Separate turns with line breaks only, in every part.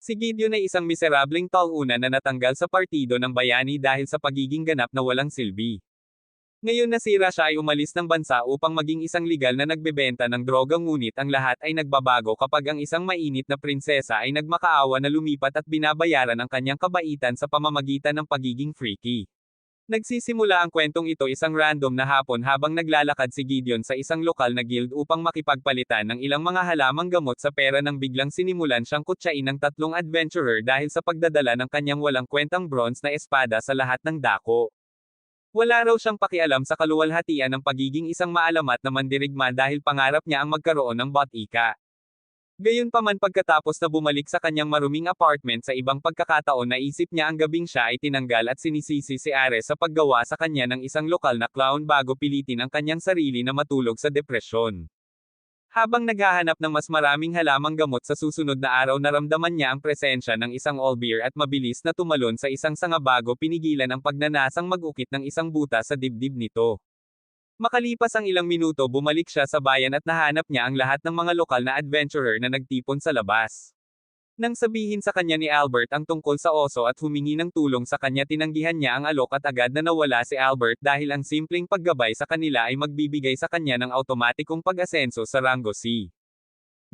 Si Gideon ay isang miserableng tauna na natanggal sa partido ng bayani dahil sa pagiging ganap na walang silbi. Ngayon nasira siya ay umalis ng bansa upang maging isang legal na nagbebenta ng droga ngunit ang lahat ay nagbabago kapag ang isang mainit na prinsesa ay nagmakaawa na lumipat at binabayaran ang kanyang kabaitan sa pamamagitan ng pagiging freaky. Nagsisimula ang kwentong ito isang random na hapon habang naglalakad si Gideon sa isang lokal na guild upang makipagpalitan ng ilang mga halamang gamot sa pera nang biglang sinimulan siyang kutsain ng tatlong adventurer dahil sa pagdadala ng kanyang walang kwentang bronze na espada sa lahat ng dako. Wala raw siyang pakialam sa kaluwalhatian ng pagiging isang maalamat na mandirigma dahil pangarap niya ang magkaroon ng botika. Gayunpaman pagkatapos na bumalik sa kanyang maruming apartment sa ibang pagkakataon naisip niya ang gabing siya ay tinanggal at sinisisi si Ares sa paggawa sa kanya ng isang lokal na clown bago pilitin ang kanyang sarili na matulog sa depresyon. Habang naghahanap ng mas maraming halamang gamot sa susunod na araw naramdaman niya ang presensya ng isang owlbear at mabilis na tumalon sa isang sanga bago pinigilan ang pagnanasang mag-ukit ng isang buta sa dibdib nito. Makalipas ang ilang minuto bumalik siya sa bayan at nahanap niya ang lahat ng mga lokal na adventurer na nagtipon sa labas. Nang sabihin sa kanya ni Albert ang tungkol sa oso at humingi ng tulong sa kanya tinanggihan niya ang alok at agad na nawala si Albert dahil ang simpleng paggabay sa kanila ay magbibigay sa kanya ng automatikong pag-asenso sa Rango C.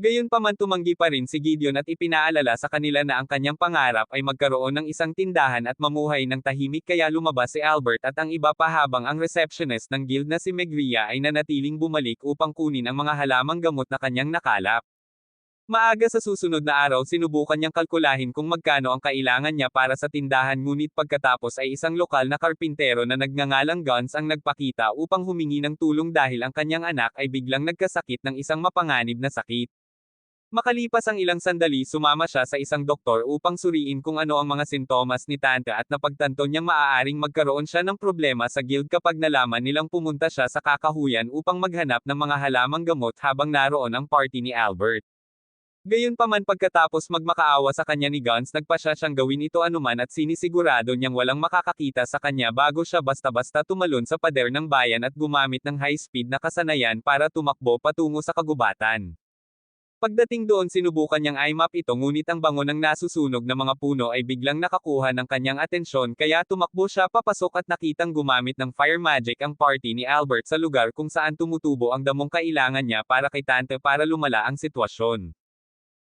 Gayunpaman tumanggi pa rin si Gideon at ipinaalala sa kanila na ang kanyang pangarap ay magkaroon ng isang tindahan at mamuhay ng tahimik kaya lumabas si Albert at ang iba pa habang ang receptionist ng guild na si Megria ay nanatiling bumalik upang kunin ang mga halamang gamot na kanyang nakalap. Maaga sa susunod na araw sinubukan niyang kalkulahin kung magkano ang kailangan niya para sa tindahan ngunit pagkatapos ay isang lokal na karpintero na nagngangalang Guns ang nagpakita upang humingi ng tulong dahil ang kanyang anak ay biglang nagkasakit ng isang mapanganib na sakit. Makalipas ang ilang sandali sumama siya sa isang doktor upang suriin kung ano ang mga sintomas ni Tante at napagtanto niyang maaaring magkaroon siya ng problema sa guild kapag nalaman nilang pumunta siya sa kakahuyan upang maghanap ng mga halamang gamot habang naroon ang party ni Albert. Gayunpaman pagkatapos magmakaawa sa kanya ni Guns nagpasya siyang gawin ito anuman at sinisigurado niyang walang makakakita sa kanya bago siya basta-basta tumalon sa pader ng bayan at gumamit ng high-speed na kasanayan para tumakbo patungo sa kagubatan. Pagdating doon sinubukan niyang i-map ito ngunit ang bango ng nasusunog na mga puno ay biglang nakakuha ng kanyang atensyon kaya tumakbo siya papasok at nakitang gumamit ng fire magic ang party ni Albert sa lugar kung saan tumutubo ang damong kailangan niya para kay Tante para lumala ang sitwasyon.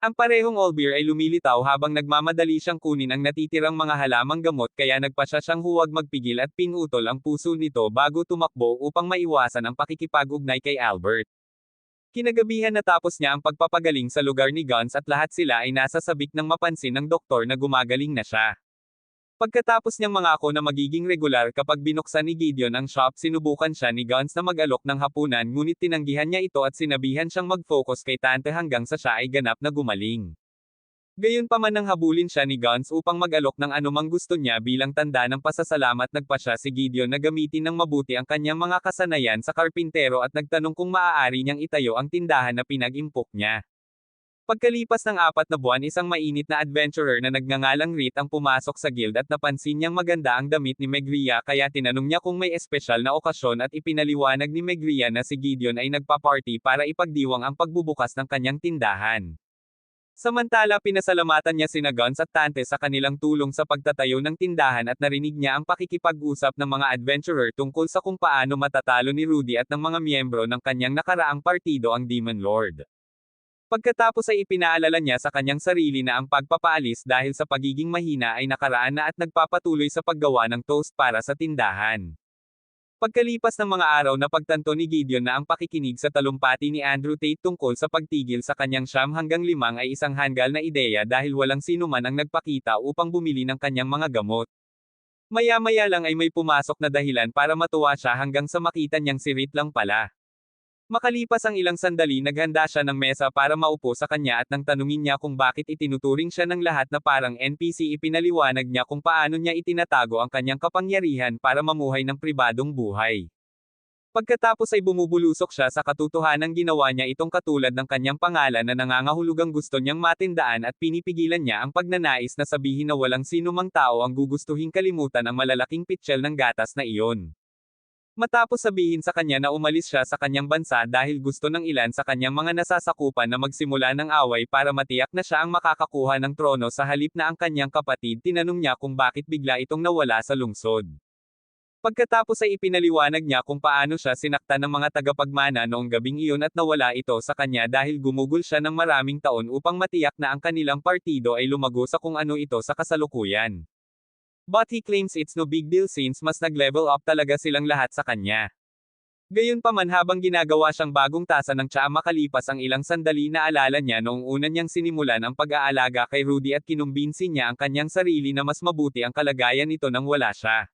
Ang parehong owlbear ay lumilitaw habang nagmamadali siyang kunin ang natitirang mga halamang gamot kaya nagpasya siyang huwag magpigil at pinutol ang puso nito bago tumakbo upang maiwasan ang pakikipag-ugnay kay Albert. Kinagabihan natapos niya ang pagpapagaling sa lugar ni Guns at lahat sila ay nasa sabik ng mapansin ng doktor na gumagaling na siya. Pagkatapos niyang mangako na magiging regular kapag binuksan ni Gideon ang shop sinubukan siya ni Guns na mag-alok ng hapunan ngunit tinanggihan niya ito at sinabihan siyang mag-focus kay Tante hanggang sa siya ay ganap na gumaling. Gayunpaman nang habulin siya ni Guns upang mag-alok ng anumang gusto niya bilang tanda ng pasasalamat nagpasya si Gideon na gamitin ng mabuti ang kanyang mga kasanayan sa karpintero at nagtanong kung maaari niyang itayo ang tindahan na pinag-impok niya. Pagkalipas ng 4 na buwan isang mainit na adventurer na nagngangalang Reed ang pumasok sa guild at napansin niyang maganda ang damit ni Megria kaya tinanong niya kung may espesyal na okasyon at ipinaliwanag ni Megria na si Gideon ay nagpa-party para ipagdiwang ang pagbubukas ng kanyang tindahan. Samantala pinasalamatan niya sina Guns at Tante sa kanilang tulong sa pagtatayo ng tindahan at narinig niya ang pakikipag-usap ng mga adventurer tungkol sa kung paano matatalo ni Rudy at ng mga miyembro ng kanyang nakaraang partido ang Demon Lord. Pagkatapos ay ipinaalala niya sa kanyang sarili na ang pagpapaalis dahil sa pagiging mahina ay nakaraan na at nagpapatuloy sa paggawa ng toast para sa tindahan. Pagkalipas ng mga araw na pagtanto ni Gideon na ang pakikinig sa talumpati ni Andrew Tate tungkol sa pagtigil sa kanyang 9 hanggang 5 ay isang hanggal na ideya dahil walang sino man ang nagpakita upang bumili ng kanyang mga gamot. Maya-maya lang ay may pumasok na dahilan para matuwa siya hanggang sa makita niyang si Reed lang pala. Makalipas ang ilang sandali naghanda siya ng mesa para maupo sa kanya at nang tanungin niya kung bakit itinuturing siya ng lahat na parang NPC ipinaliwanag niya kung paano niya itinatago ang kanyang kapangyarihan para mamuhay ng pribadong buhay. Pagkatapos ay bumubulusok siya sa katotohanang ginawa niya itong katulad ng kanyang pangalan na nangangahulugang gusto niyang matindaan at pinipigilan niya ang pagnanais na sabihin na walang sino mang tao ang gugustuhing kalimutan ang malalaking pitchel ng gatas na iyon. Matapos sabihin sa kanya na umalis siya sa kanyang bansa dahil gusto ng ilan sa kanyang mga nasasakupan na magsimula ng away para matiyak na siya ang makakakuha ng trono sa halip na ang kanyang kapatid, tinanong niya kung bakit bigla itong nawala sa lungsod. Pagkatapos ay ipinaliwanag niya kung paano siya sinaktan ng mga tagapagmana noong gabing iyon at nawala ito sa kanya dahil gumugol siya ng maraming taon upang matiyak na ang kanilang partido ay lumago sa kung ano ito sa kasalukuyan. But he claims it's no big deal since mas nag-level up talaga silang lahat sa kanya. Gayunpaman, habang ginagawa siyang bagong tasa ng tsaa makalipas ang ilang sandali, naalala niya noong una niyang sinimulan ang pag-aalaga kay Rudy at kinumbinsi niya ang kanyang sarili na mas mabuti ang kalagayan nito nang wala siya.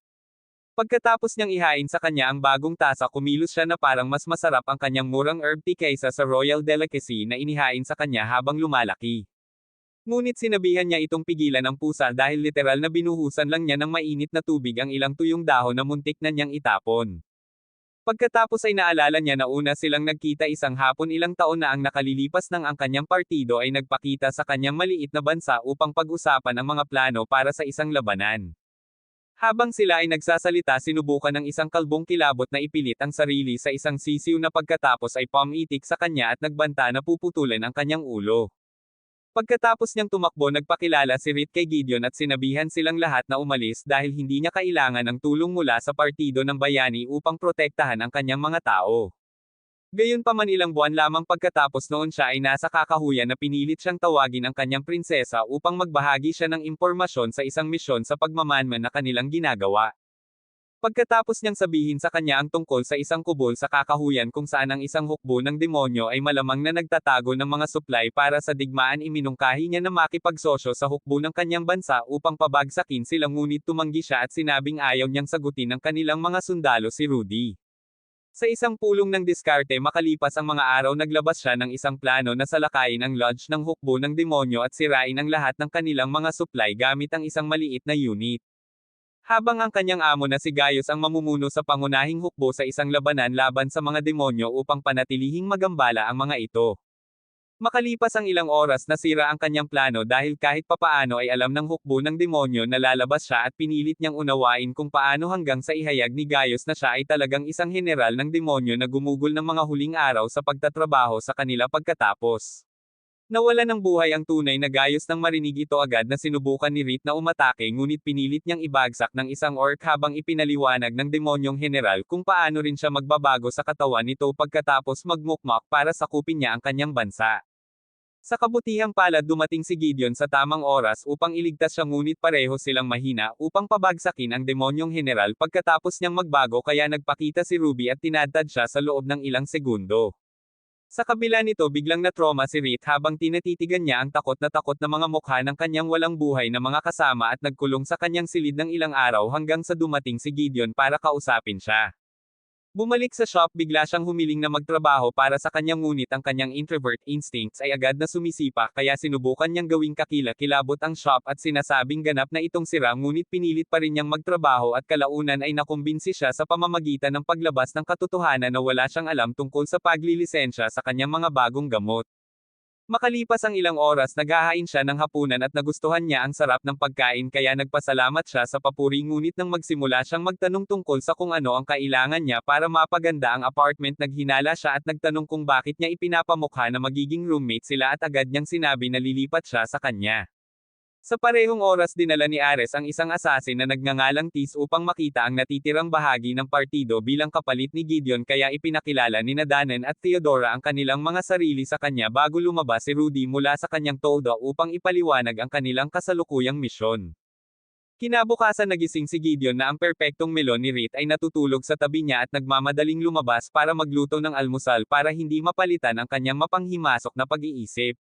Pagkatapos niyang ihain sa kanya ang bagong tasa, kumilos siya na parang mas masarap ang kanyang murang herb tea kaysa sa royal delicacy na inihain sa kanya habang lumalaki. Ngunit sinabihan niya itong pigilan ang pusa dahil literal na binuhusan lang niya ng mainit na tubig ang ilang tuyong dahon na muntik na niyang itapon. Pagkatapos ay naalala niya na una silang nagkita isang hapon ilang taon na ang nakalilipas nang ang kanyang partido ay nagpakita sa kanyang maliit na bansa upang pag-usapan ang mga plano para sa isang labanan. Habang sila ay nagsasalita, sinubukan ng isang kalbong kilabot na ipilit ang sarili sa isang sisiw na pagkatapos ay pumitik sa kanya at nagbanta na puputulan ang kanyang ulo. Pagkatapos niyang tumakbo, nagpakilala si Reed kay Gideon at sinabihan silang lahat na umalis dahil hindi niya kailangan ng tulong mula sa partido ng bayani upang protektahan ang kanyang mga tao. Gayunpaman, ilang buwan lamang pagkatapos noon, siya ay nasa kakahuyan na pinilit siyang tawagin ang kanyang prinsesa upang magbahagi siya ng impormasyon sa isang misyon sa pagmamanman na kanilang ginagawa. Pagkatapos niyang sabihin sa kanya ang tungkol sa isang kubol sa kakahuyan kung saan ang isang hukbo ng demonyo ay malamang na nagtatago ng mga supply para sa digmaan, iminungkahi niya na makipagsosyo sa hukbo ng kanyang bansa upang pabagsakin sila, ngunit tumanggi siya at sinabing ayaw niyang sagutin ng kanilang mga sundalo si Rudy. Sa isang pulong ng diskarte, makalipas ang mga araw, naglabas siya ng isang plano na salakayin ang lodge ng hukbo ng demonyo at sirain ang lahat ng kanilang mga supply gamit ang isang maliit na unit. Habang ang kanyang amo na si Gaius ang mamumuno sa pangunahing hukbo sa isang labanan laban sa mga demonyo upang panatilihing magambala ang mga ito. Makalipas ang ilang oras, nasira ang kanyang plano dahil kahit papaano ay alam ng hukbo ng demonyo na lalabas siya at pinilit niyang unawain kung paano hanggang sa ihayag ni Gaius na siya ay talagang isang general ng demonyo na gumugol ng mga huling araw sa pagtatrabaho sa kanila. Pagkatapos nawala ng buhay ang tunay na Gaius, nang marinig ito, agad na sinubukan ni Reed na umatake, ngunit pinilit niyang ibagsak ng isang orc habang ipinaliwanag ng demonyong general kung paano rin siya magbabago sa katawan nito pagkatapos magmukmak para sakupin niya ang kanyang bansa. Sa kabutihang palad, dumating si Gideon sa tamang oras upang iligtas siya, ngunit pareho silang mahina upang pabagsakin ang demonyong general pagkatapos niyang magbago, kaya nagpakita si Ruby at tinadtad siya sa loob ng ilang segundo. Sa kabila nito, biglang na-trauma si Reed habang tinatitigan niya ang takot na mga mukha ng kanyang walang buhay na mga kasama at nagkulong sa kanyang silid ng ilang araw hanggang sa dumating si Gideon para kausapin siya. Bumalik sa shop, bigla siyang humiling na magtrabaho para sa kanyang, ngunit ang kanyang introvert instincts ay agad na sumisipa, kaya sinubukan niyang gawing kakilakilabot ang shop at sinasabing ganap na itong sira, ngunit pinilit pa rin niyang magtrabaho at kalaunan ay nakumbinsi siya sa pamamagitan ng paglabas ng katotohanan na wala siyang alam tungkol sa paglilisensya sa kanyang mga bagong gamot. Makalipas ang ilang oras, naghahain siya ng hapunan at nagustuhan niya ang sarap ng pagkain, kaya nagpasalamat siya sa papuri, ngunit nang magsimula siyang magtanong tungkol sa kung ano ang kailangan niya para mapaganda ang apartment, naghinala siya at nagtanong kung bakit niya ipinapamukha na magiging roommate sila, at agad niyang sinabi na lilipat siya sa kanya. Sa parehong oras, dinala ni Ares ang isang assassin na nagngangalang Tis upang makita ang natitirang bahagi ng partido bilang kapalit ni Gideon, kaya ipinakilala ni Danan at Theodora ang kanilang mga sarili sa kanya bago lumabas si Rudy mula sa kanyang tolda upang ipaliwanag ang kanilang kasalukuyang misyon. Kinabukasan, nagising si Gideon na ang perpektong melon ni Reed ay natutulog sa tabi niya at nagmamadaling lumabas para magluto ng almusal para hindi mapalitan ang kanyang mapanghimasok na pag-iisip.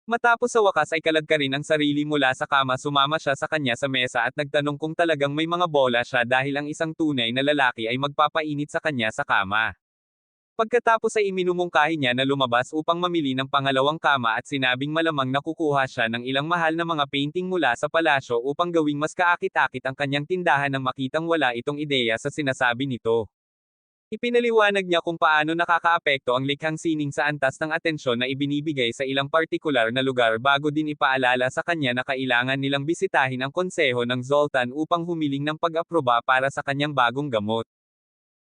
Matapos sa wakas ay kalagkarin ang sarili mula sa kama, sumama siya sa kanya sa mesa at nagtanong kung talagang may mga bola siya dahil ang isang tunay na lalaki ay magpapainit sa kanya sa kama. Pagkatapos ay iminumungkahi niya na lumabas upang mamili ng pangalawang kama at sinabing malamang nakukuha siya ng ilang mahal na mga painting mula sa palasyo upang gawing mas kaakit-akit ang kanyang tindahan, nang makitang wala itong ideya sa sinasabi nito. Ipinaliwanag niya kung paano nakakaapekto ang likhang sining sa antas ng atensyon na ibinibigay sa ilang partikular na lugar, bago din ipaalala sa kanya na kailangan nilang bisitahin ang konseho ng Zoltan upang humiling ng pag-aproba para sa kanyang bagong gamot.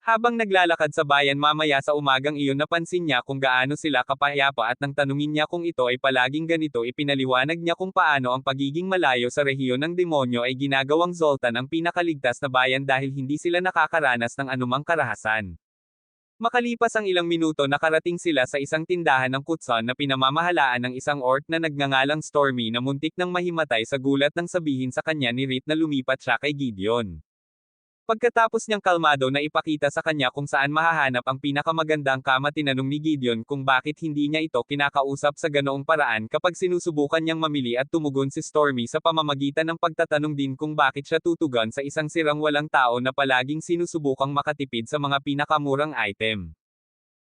Habang naglalakad sa bayan mamaya sa umagang iyon napansin niya kung gaano sila kapayapa at nang tanungin niya kung ito ay palaging ganito ipinaliwanag niya kung paano ang pagiging malayo sa rehiyon ng demonyo ay ginagawang Zoltan ang pinakaligtas na bayan dahil hindi sila nakakaranas ng anumang karahasan. Makalipas ang ilang minuto nakarating sila sa isang tindahan ng kutson na pinamamahalaan ng isang orc na nagngangalang Stormy na muntik nang mahimatay sa gulat nang sabihin sa kanya ni Rit na lumipat siya kay Gideon. Pagkatapos niyang kalmado na ipakita sa kanya kung saan mahahanap ang pinakamagandang kama tinanong ni Gideon kung bakit hindi niya ito kinakausap sa ganoong paraan kapag sinusubukan niyang mamili at tumugon si Stormy sa pamamagitan ng pagtatanong din kung bakit siya tutugon sa isang sirang walang tao na palaging sinusubukang makatipid sa mga pinakamurang item.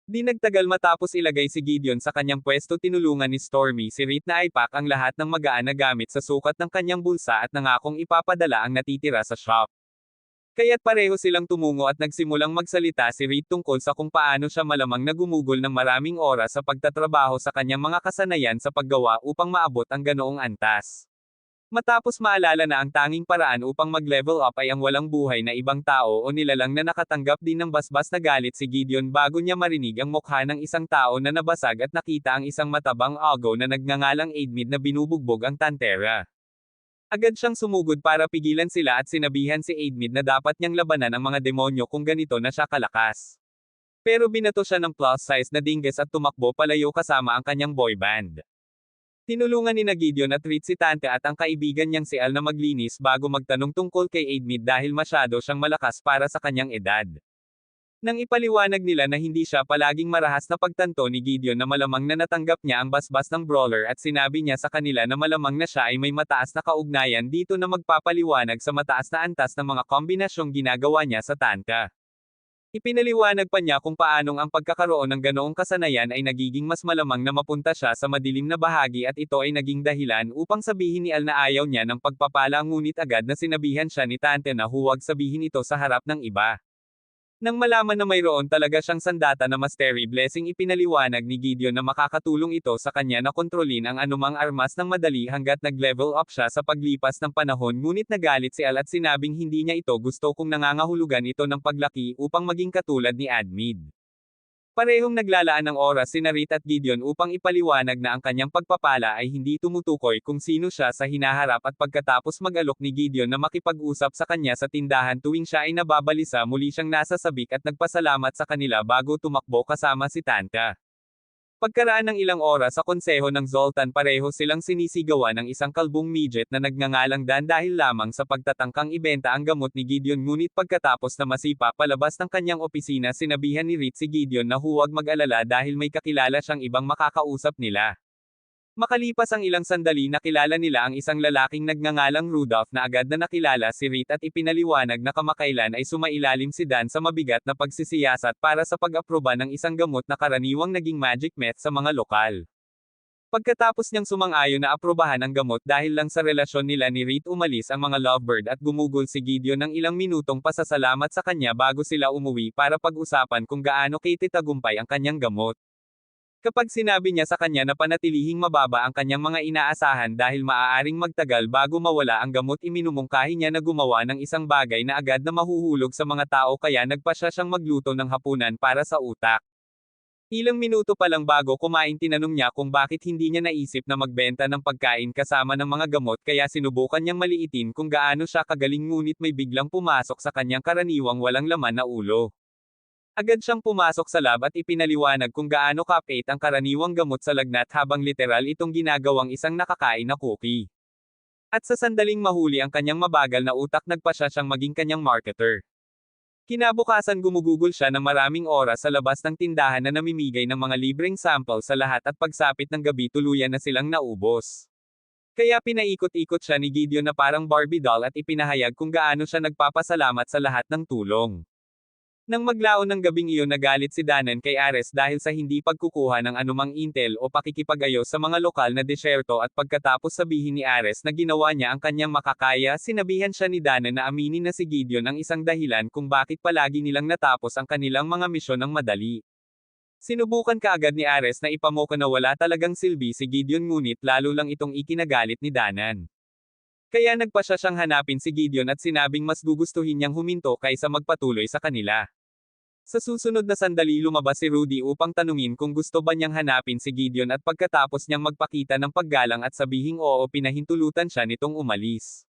Di nagtagal matapos ilagay si Gideon sa kanyang pwesto tinulungan ni Stormy si Rit na ipack ang lahat ng magaan na gamit sa sukat ng kanyang bulsa at nangakong ipapadala ang natitira sa shop. Kaya't pareho silang tumungo at nagsimulang magsalita si Reed tungkol sa kung paano siya malamang nagumugol ng maraming oras sa pagtatrabaho sa kanyang mga kasanayan sa paggawa upang maabot ang ganoong antas. Matapos maalala na ang tanging paraan upang mag-level up ay ang walang buhay na ibang tao o nilalang na nakatanggap din ng basbas na galit si Gideon bago niya marinig ang mukha ng isang tao na nabasag at nakita ang isang matabang algo na nagngangalang Aidmid na binubugbog ang Tantera. Agad siyang sumugod para pigilan sila at sinabihan si Aidmid na dapat niyang labanan ang mga demonyo kung ganito na siya kalakas. Pero binato siya ng plus-size na dinges at tumakbo palayo kasama ang kanyang boy band. Tinulungan ni Gideon at Rit si Tante at ang kaibigan niyang si Al na maglinis bago magtanong tungkol kay Aidmid dahil masyado siyang malakas para sa kanyang edad. Nang ipaliwanag nila na hindi siya palaging marahas na pagtanto ni Gideon na malamang na natanggap niya ang basbas ng brawler at sinabi niya sa kanila na malamang na siya ay may mataas na kaugnayan dito na magpapaliwanag sa mataas na antas ng mga kombinasyong ginagawa niya sa Tanka. Ipinaliwanag pa niya kung paanong ang pagkakaroon ng ganoong kasanayan ay nagiging mas malamang na mapunta siya sa madilim na bahagi at ito ay naging dahilan upang sabihin ni Al na ayaw niya ng pagpapala ngunit agad na sinabihan siya ni Tante na huwag sabihin ito sa harap ng iba. Nang malaman na mayroon talaga siyang sandata na mastery blessing ipinaliwanag ni Gideon na makakatulong ito sa kanya na kontrolin ang anumang armas ng madali hanggat nag-level up siya sa paglipas ng panahon ngunit nagalit si Al at sinabing hindi niya ito gusto kung nangangahulugan ito ng paglaki upang maging katulad ni Admid. Parehong naglalaan ng oras sina Rit at Gideon upang ipaliwanag na ang kanyang pagpapala ay hindi tumutukoy kung sino siya sa hinaharap at pagkatapos mag-alok ni Gideon na makipag-usap sa kanya sa tindahan tuwing siya ay nababalisa muli siyang nasa sabik at nagpasalamat sa kanila bago tumakbo kasama si Tanta. Pagkaraan ng ilang oras sa konseho ng Zoltan pareho silang sinisigawan ng isang kalbong midget na nagngangalang Dan dahil lamang sa pagtatangkang ibenta ang gamot ni Gideon ngunit pagkatapos na masipa palabas ng kanyang opisina sinabihan ni Rit si Gideon na huwag mag-alala dahil may kakilala siyang ibang makakausap nila. Makalipas ang ilang sandali nakilala nila ang isang lalaking nagngangalang Rudolph na agad na nakilala si Rit at ipinaliwanag na kamakailan ay sumailalim si Dan sa mabigat na pagsisiyasat para sa pag-aproba ng isang gamot na karaniwang naging magic meth sa mga lokal. Pagkatapos niyang sumang-ayon na aprobahan ang gamot dahil lang sa relasyon nila ni Rit umalis ang mga lovebird at gumugol si Gideon ng ilang minutong pasasalamat sa kanya bago sila umuwi para pag-usapan kung gaano kititagumpay ang kanyang gamot. Kapag sinabi niya sa kanya na panatilihing mababa ang kanyang mga inaasahan dahil maaaring magtagal bago mawala ang gamot iminumungkahi niya na gumawa ng isang bagay na agad na mahuhulog sa mga tao kaya nagpasya siyang magluto ng hapunan para sa utak. Ilang minuto pa lang bago kumain tinanong niya kung bakit hindi niya naisip na magbenta ng pagkain kasama ng mga gamot kaya sinubukan niyang maliitin kung gaano siya kagaling ngunit may biglang pumasok sa kanyang karaniwang walang laman na ulo. Agad siyang pumasok sa lab at ipinaliwanag kung gaano kapait ang karaniwang gamot sa lagnat habang literal itong ginagawang isang nakakain na cookie. At sa sandaling mahuli ang kanyang mabagal na utak nagpasya siyang maging kanyang marketer. Kinabukasan gumugugol siya ng maraming oras sa labas ng tindahan na namimigay ng mga libreng sample sa lahat at pagsapit ng gabi tuluyan na silang naubos. Kaya pinaikot-ikot siya ni Gideon na parang Barbie doll at ipinahayag kung gaano siya nagpapasalamat sa lahat ng tulong. Nang maglaon ng gabing iyon nagalit si Danan kay Ares dahil sa hindi pagkukuha ng anumang intel o pakikipag-ayos sa mga lokal na desyerto at pagkatapos sabihin ni Ares na ginawa niya ang kanyang makakaya sinabihan siya ni Danan na aminin na si Gideon ang isang dahilan kung bakit palagi nilang natapos ang kanilang mga misyon ng madali. Sinubukan kaagad ni Ares na ipamoka na wala talagang silbi si Gideon ngunit lalo lang itong ikinagalit ni Danan. Kaya nagpasya siyang hanapin si Gideon at sinabing mas gugustuhin niyang huminto kaysa magpatuloy sa kanila. Sa susunod na sandali lumabas si Rudy upang tanungin kung gusto ba niyang hanapin si Gideon at pagkatapos niyang magpakita ng paggalang at sabihing oo pinahintulutan siya nitong umalis.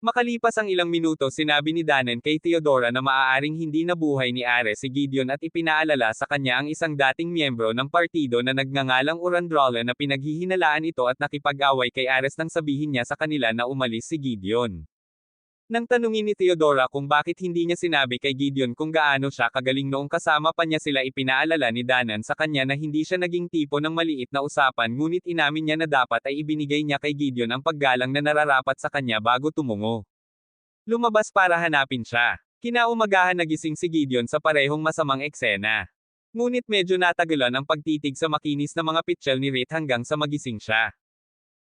Makalipas ang ilang minuto sinabi ni Danen kay Theodora na maaaring hindi nabuhay ni Ares si Gideon at ipinaalala sa kanya ang isang dating miyembro ng partido na nagngangalang Urandrala na pinaghihinalaan ito at nakipag-away kay Ares nang sabihin niya sa kanila na umalis si Gideon. Nang tanungin ni Theodora kung bakit hindi niya sinabi kay Gideon kung gaano siya kagaling noong kasama pa niya sila ipinaalala ni Danan sa kanya na hindi siya naging tipo ng maliit na usapan ngunit inamin niya na dapat ay ibinigay niya kay Gideon ang paggalang na nararapat sa kanya bago tumungo. Lumabas para hanapin siya. Kinaumagahan nagising si Gideon sa parehong masamang eksena. Ngunit medyo natagalan ang pagtitig sa makinis na mga pitchel ni Rit hanggang sa magising siya.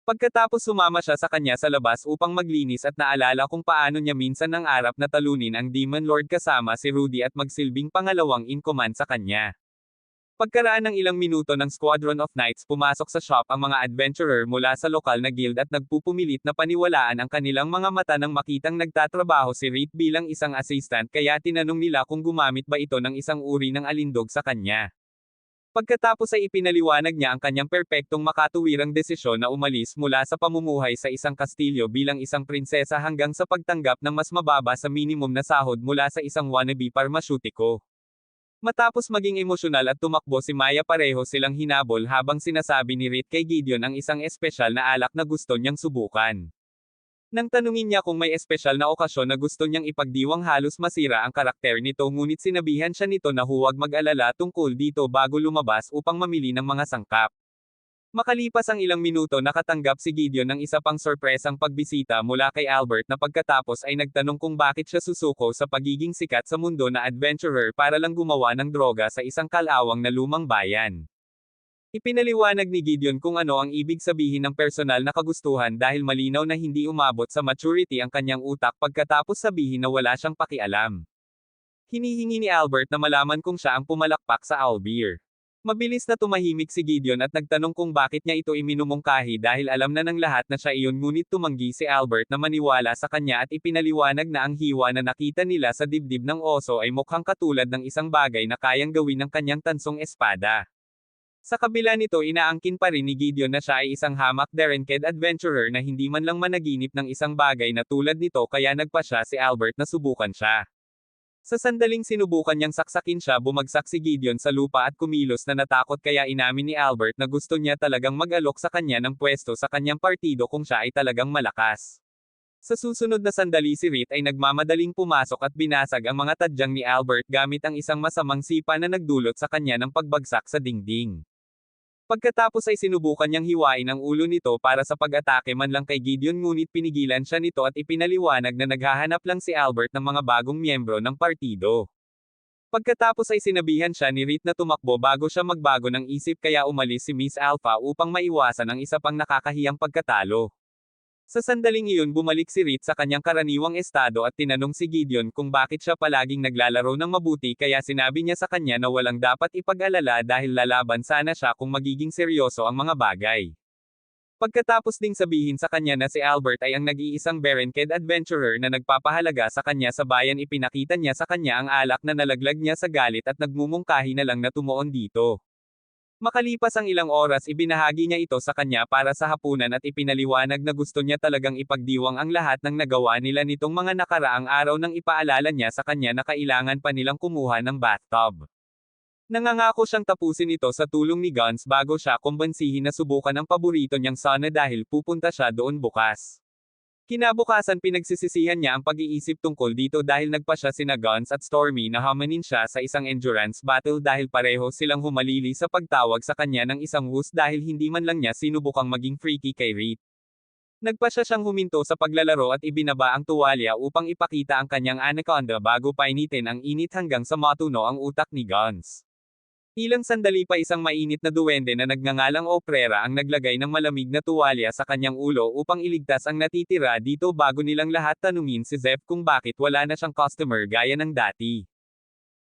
Pagkatapos sumama siya sa kanya sa labas upang maglinis at naalala kung paano niya minsan nang arap na talunin ang Demon Lord kasama si Rudy at magsilbing pangalawang in command sa kanya. Pagkaraan ng ilang minuto ng Squadron of Knights pumasok sa shop ang mga adventurer mula sa lokal na guild at nagpupumilit na paniwalaan ang kanilang mga mata nang makitang nagtatrabaho si Rit bilang isang assistant kaya tinanong nila kung gumamit ba ito ng isang uri ng alindog sa kanya. Pagkatapos ay ipinaliwanag niya ang kanyang perpektong makatuwirang desisyon na umalis mula sa pamumuhay sa isang kastilyo bilang isang prinsesa hanggang sa pagtanggap ng mas mababa sa minimum na sahod mula sa isang wannabe parmasyutiko. Matapos maging emosyonal at tumakbo si Maya pareho silang hinabol habang sinasabi ni Rit kay Gideon ang isang espesyal na alak na gusto niyang subukan. Nang tanungin niya kung may espesyal na okasyon na gusto niyang ipagdiwang halos masira ang karakter nito ngunit sinabihan siya nito na huwag mag-alala tungkol dito bago lumabas upang mamili ng mga sangkap. Makalipas ang ilang minuto nakatanggap si Gideon ng isa pang sorpresang pagbisita mula kay Albert na pagkatapos ay nagtanong kung bakit siya susuko sa pagiging sikat sa mundo na adventurer para lang gumawa ng droga sa isang kalawang na lumang bayan. Ipinaliwanag ni Gideon kung ano ang ibig sabihin ng personal na kagustuhan dahil malinaw na hindi umabot sa maturity ang kanyang utak pagkatapos sabihin na wala siyang pakialam. Hinihingi ni Albert na malaman kung siya ang pumalakpak sa Owlbear. Mabilis na tumahimik si Gideon at nagtanong kung bakit niya ito iminumungkahi dahil alam na ng lahat na siya iyon ngunit tumanggi si Albert na maniwala sa kanya at ipinaliwanag na ang hiwa na nakita nila sa dibdib ng oso ay mukhang katulad ng isang bagay na kayang gawin ng kanyang tansong espada. Sa kabila nito inaangkin pa rin ni Gideon na siya ay isang hamak derenked adventurer na hindi man lang managinip ng isang bagay na tulad nito kaya nagpa siya si Albert na subukan siya. Sa sandaling sinubukan niyang saksakin siya bumagsak si Gideon sa lupa at kumilos na natakot kaya inamin ni Albert na gusto niya talagang mag-alok sa kanya ng pwesto sa kanyang partido kung siya ay talagang malakas. Sa susunod na sandali si Rit ay nagmamadaling pumasok at binasag ang mga tadyang ni Albert gamit ang isang masamang sipa na nagdulot sa kanya ng pagbagsak sa dingding. Pagkatapos ay sinubukan niyang hiwain ang ulo nito para sa pag-atake man lang kay Gideon ngunit pinigilan siya nito at ipinaliwanag na naghahanap lang si Albert ng mga bagong miyembro ng partido. Pagkatapos ay sinabihan siya ni Rit na tumakbo bago siya magbago ng isip kaya umalis si Miss Alpha upang maiwasan ang isa pang nakakahiyang pagkatalo. Sa sandaling iyon bumalik si Rit sa kanyang karaniwang estado at tinanong si Gideon kung bakit siya palaging naglalaro ng mabuti kaya sinabi niya sa kanya na walang dapat ipag-alala dahil lalaban sana siya kung magiging seryoso ang mga bagay. Pagkatapos ding sabihin sa kanya na si Albert ay ang nag-iisang berenked adventurer na nagpapahalaga sa kanya sa bayan ipinakita niya sa kanya ang alak na nalaglag niya sa galit at nagmumungkahi na lang na tumuon dito. Makalipas ang ilang oras ibinahagi niya ito sa kanya para sa hapunan at ipinaliwanag na gusto niya talagang ipagdiwang ang lahat ng nagawa nila nitong mga nakaraang araw nang ipaalala niya sa kanya na kailangan pa nilang kumuha ng bathtub. Nangangako siyang tapusin ito sa tulong ni Guns bago siya kumbansihin na subukan ang paborito niyang sauna dahil pupunta siya doon bukas. Kinabukasan pinagsisisihan niya ang pag-iisip tungkol dito dahil nagpa siya sina Guns at Stormy na hamanin siya sa isang endurance battle dahil pareho silang humalili sa pagtawag sa kanya ng isang wus dahil hindi man lang niya sinubukang maging freaky kay Rit. Nagpa siya siyang huminto sa paglalaro at ibinaba ang tuwalya upang ipakita ang kanyang anaconda bago painitin ang init hanggang sa matuno ang utak ni Guns. Ilang sandali pa isang mainit na duwende na nagngangalang Oprera ang naglagay ng malamig na tuwalya sa kanyang ulo upang iligtas ang natitira dito bago nilang lahat tanungin si Zeph kung bakit wala na siyang customer gaya ng dati.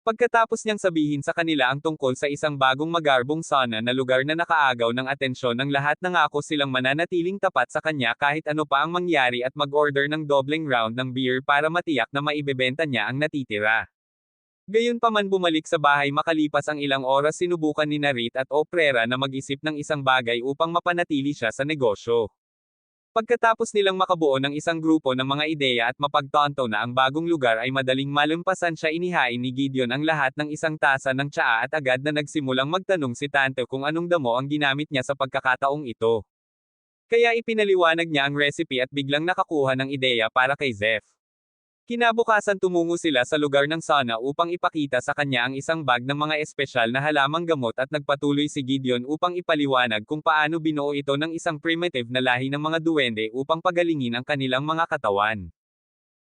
Pagkatapos niyang sabihin sa kanila ang tungkol sa isang bagong magarbong sauna na lugar na nakaagaw ng atensyon ng lahat nangako silang mananatiling tapat sa kanya kahit ano pa ang mangyari at mag-order ng dobleng round ng beer para matiyak na maibebenta niya ang natitira. Gayunpaman bumalik sa bahay makalipas ang ilang oras sinubukan ni Rit at Oprera na mag-isip ng isang bagay upang mapanatili siya sa negosyo. Pagkatapos nilang makabuo ng isang grupo ng mga ideya at mapagtanto na ang bagong lugar ay madaling malumpasan siya inihain ni Gideon ang lahat ng isang tasa ng tsaa at agad na nagsimulang magtanong si Tante kung anong damo ang ginamit niya sa pagkakataong ito. Kaya ipinaliwanag niya ang recipe at biglang nakakuha ng ideya para kay Zeph. Kinabukasan tumungo sila sa lugar ng sauna upang ipakita sa kanya ang isang bag ng mga espesyal na halamang gamot at nagpatuloy si Gideon upang ipaliwanag kung paano binuo ito ng isang primitive na lahi ng mga duwende upang pagalingin ang kanilang mga katawan.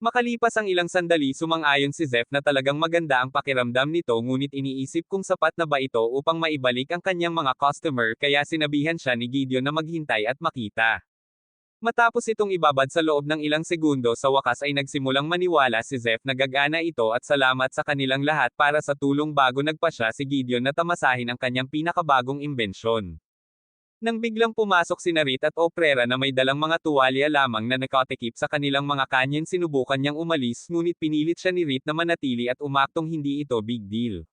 Makalipas ang ilang sandali sumang-ayon si Zeph na talagang maganda ang pakiramdam nito ngunit iniisip kung sapat na ba ito upang maibalik ang kanyang mga customer kaya sinabihan siya ni Gideon na maghintay at makita. Matapos itong ibabad sa loob ng ilang segundo sa wakas ay nagsimulang maniwala si Zeph na gagana ito at salamat sa kanilang lahat para sa tulong bago nagpasya si Gideon na tamasahin ang kanyang pinakabagong imbensyon. Nang biglang pumasok si Rit at Oprera na may dalang mga tuwalya lamang na nakatikip sa kanilang mga kanyen sinubukan niyang umalis ngunit pinilit siya ni Rit na manatili at umaktong hindi ito big deal.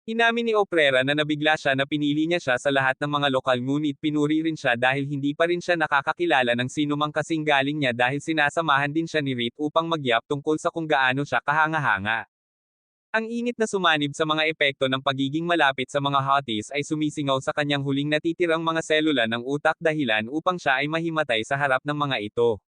Inamin ni Oprera na nabigla siya na pinili niya siya sa lahat ng mga lokal ngunit pinuri rin siya dahil hindi pa rin siya nakakakilala ng sinumang kasing galing niya dahil sinasamahan din siya ni Rit upang magyap tungkol sa kung gaano siya kahanga-hanga. Ang init na sumanib sa mga epekto ng pagiging malapit sa mga hotties ay sumisingaw sa kanyang huling natitirang mga selula ng utak dahilan upang siya ay mahimatay sa harap ng mga ito.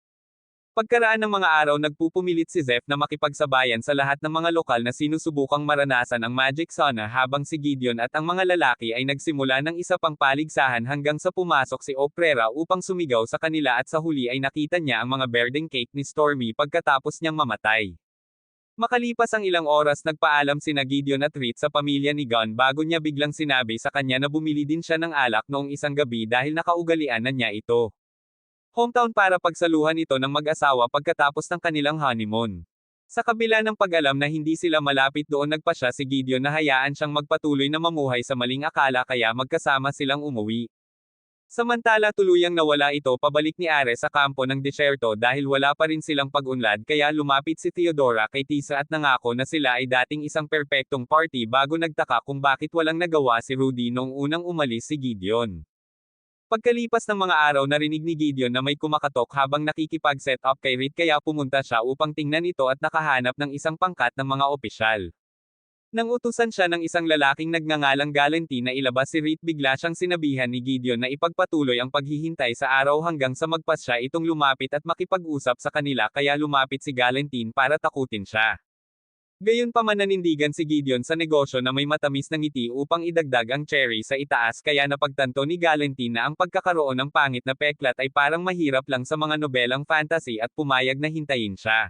Pagkaraan ng mga araw nagpupumilit si Zeph na makipagsabayan sa lahat ng mga lokal na sinusubukang maranasan ang Magic Sauna habang si Gideon at ang mga lalaki ay nagsimula ng isa pang paligsahan hanggang sa pumasok si Oprera upang sumigaw sa kanila at sa huli ay nakita niya ang mga birding cake ni Stormy pagkatapos niyang mamatay. Makalipas ang ilang oras nagpaalam sina Gideon at Rit sa pamilya ni Gunn bago niya biglang sinabi sa kanya na bumili din siya ng alak noong isang gabi dahil nakaugalian na niya ito. Hometown para pagsaluhan ito ng mag-asawa pagkatapos ng kanilang honeymoon. Sa kabila ng pag-alam na hindi sila malapit doon nagpasya si Gideon na hayaan siyang magpatuloy na mamuhay sa maling akala kaya magkasama silang umuwi. Samantala tuluyang nawala ito pabalik ni Ares sa kampo ng disyerto dahil wala pa rin silang pag-unlad kaya lumapit si Theodora kay Tisa at nangako na sila ay dating isang perpektong party bago nagtaka kung bakit walang nagawa si Rudy noong unang umalis si Gideon. Pagkalipas ng mga araw narinig ni Gideon na may kumakatok habang nakikipag-set up kay Rit kaya pumunta siya upang tingnan ito at nakahanap ng isang pangkat ng mga opisyal. Nang utusan siya ng isang lalaking nagngangalang Galentine na ilabas si Rit bigla siyang sinabihan ni Gideon na ipagpatuloy ang paghihintay sa araw hanggang sa magpasya itong lumapit at makipag-usap sa kanila kaya lumapit si Galentine para takutin siya. Gayunpaman nanindigan si Gideon sa negosyo na may matamis na ngiti upang idagdag ang cherry sa itaas kaya napagtanto ni Galentine na ang pagkakaroon ng pangit na peklat ay parang mahirap lang sa mga nobelang fantasy at pumayag na hintayin siya.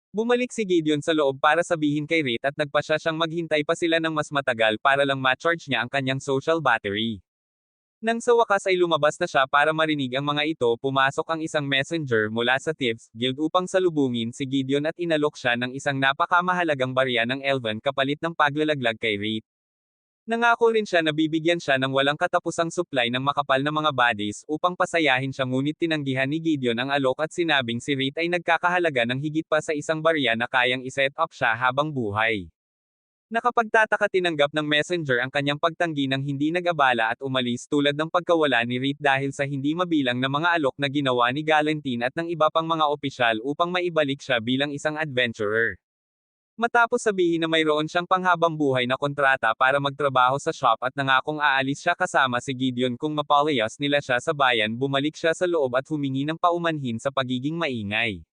Bumalik si Gideon sa loob para sabihin kay Rit at nagpasya siyang maghintay pa sila ng mas matagal para lang ma-charge niya ang kanyang social battery. Nang sa wakas ay lumabas na siya para marinig ang mga ito, pumasok ang isang messenger mula sa Thieves Guild upang salubungin si Gideon at inalok siya ng isang napakamahalagang barya ng Elven kapalit ng paglalaglag kay Rit. Nangako rin siya na bibigyan siya ng walang katapusang supply ng makapal na mga bodies upang pasayahin siya ngunit tinanggihan ni Gideon ang alok at sinabing si Rit ay nagkakahalaga ng higit pa sa isang barya na kayang iset up siya habang buhay. Nakapagtataka tinanggap ng messenger ang kanyang pagtanggi ng hindi nag-abala at umalis tulad ng pagkawala ni Rit dahil sa hindi mabilang na mga alok na ginawa ni Galentine at ng iba pang mga opisyal upang maibalik siya bilang isang adventurer. Matapos sabihin na mayroon siyang panghabang buhay na kontrata para magtrabaho sa shop at nangakong aalis siya kasama si Gideon kung mapalayas nila siya sa bayan bumalik siya sa loob at humingi ng paumanhin sa pagiging maingay.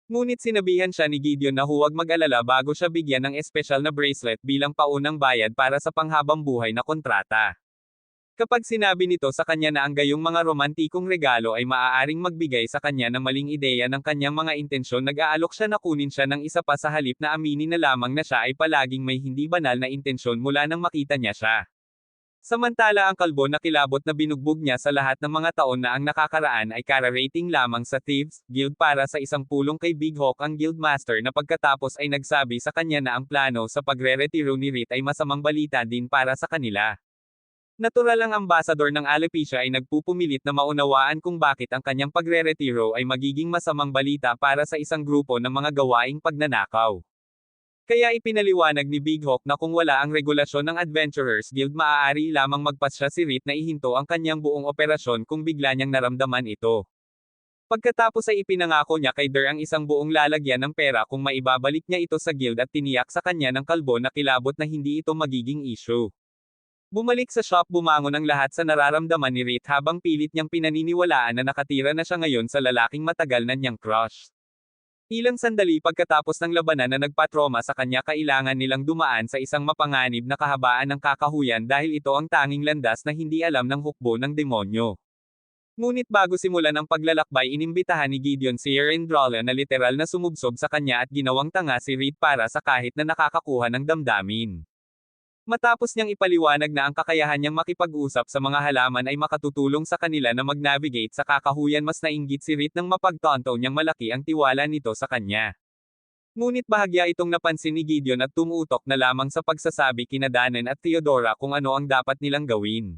Ngunit sinabihan siya ni Gideon na huwag mag-alala bago siya bigyan ng espesyal na bracelet bilang paunang bayad para sa panghabang buhay na kontrata. Kapag sinabi nito sa kanya na ang gayong mga romantikong regalo ay maaaring magbigay sa kanya ng maling ideya ng kanyang mga intensyon nag-aalok siya na kunin siya ng isa pa sa halip na aminin na lamang na siya ay palaging may hindi banal na intensyon mula nang makita niya siya. Samantala ang kalbo na kilabot na binugbog niya sa lahat ng mga taon na ang nakakaraan ay kara-rating lamang sa Thieves Guild para sa isang pulong kay Big Hawk ang Guildmaster na pagkatapos ay nagsabi sa kanya na ang plano sa pagre-retiro ni Rit ay masamang balita din para sa kanila. Natural ang ambasador ng Alopecia ay nagpupumilit na maunawaan kung bakit ang kanyang pagre-retiro ay magiging masamang balita para sa isang grupo ng mga gawaing pagnanakaw. Kaya ipinaliwanag ni Big Hawk na kung wala ang regulasyon ng Adventurers Guild maaari lamang magpasya si Reed na ihinto ang kanyang buong operasyon kung bigla niyang naramdaman ito. Pagkatapos ay ipinangako niya kay Der ang isang buong lalagyan ng pera kung maibabalik niya ito sa guild at tiniyak sa kanya ng kalbo na kilabot na hindi ito magiging issue. Bumalik sa shop bumangon ang lahat sa nararamdaman ni Reed habang pilit niyang pinaniniwalaan na nakatira na siya ngayon sa lalaking matagal na niyang crush. Ilang sandali pagkatapos ng labanan na nagpatroma sa kanya kailangan nilang dumaan sa isang mapanganib na kahabaan ng kakahuyan dahil ito ang tanging landas na hindi alam ng hukbo ng demonyo. Ngunit bago simulan ang paglalakbay inimbitahan ni Gideon si Erendrala na literal na sumubsob sa kanya at ginawang tanga si Reed para sa kahit na nakakakuha ng damdamin. Matapos niyang ipaliwanag na ang kakayahan niyang makipag-usap sa mga halaman ay makatutulong sa kanila na mag-navigate sa kakahuyan mas nainggit si Reed nang mapagtanto niyang malaki ang tiwala nito sa kanya. Ngunit bahagya itong napansin ni Gideon at tumutok na lamang sa pagsasabi kina Danan at Theodora kung ano ang dapat nilang gawin.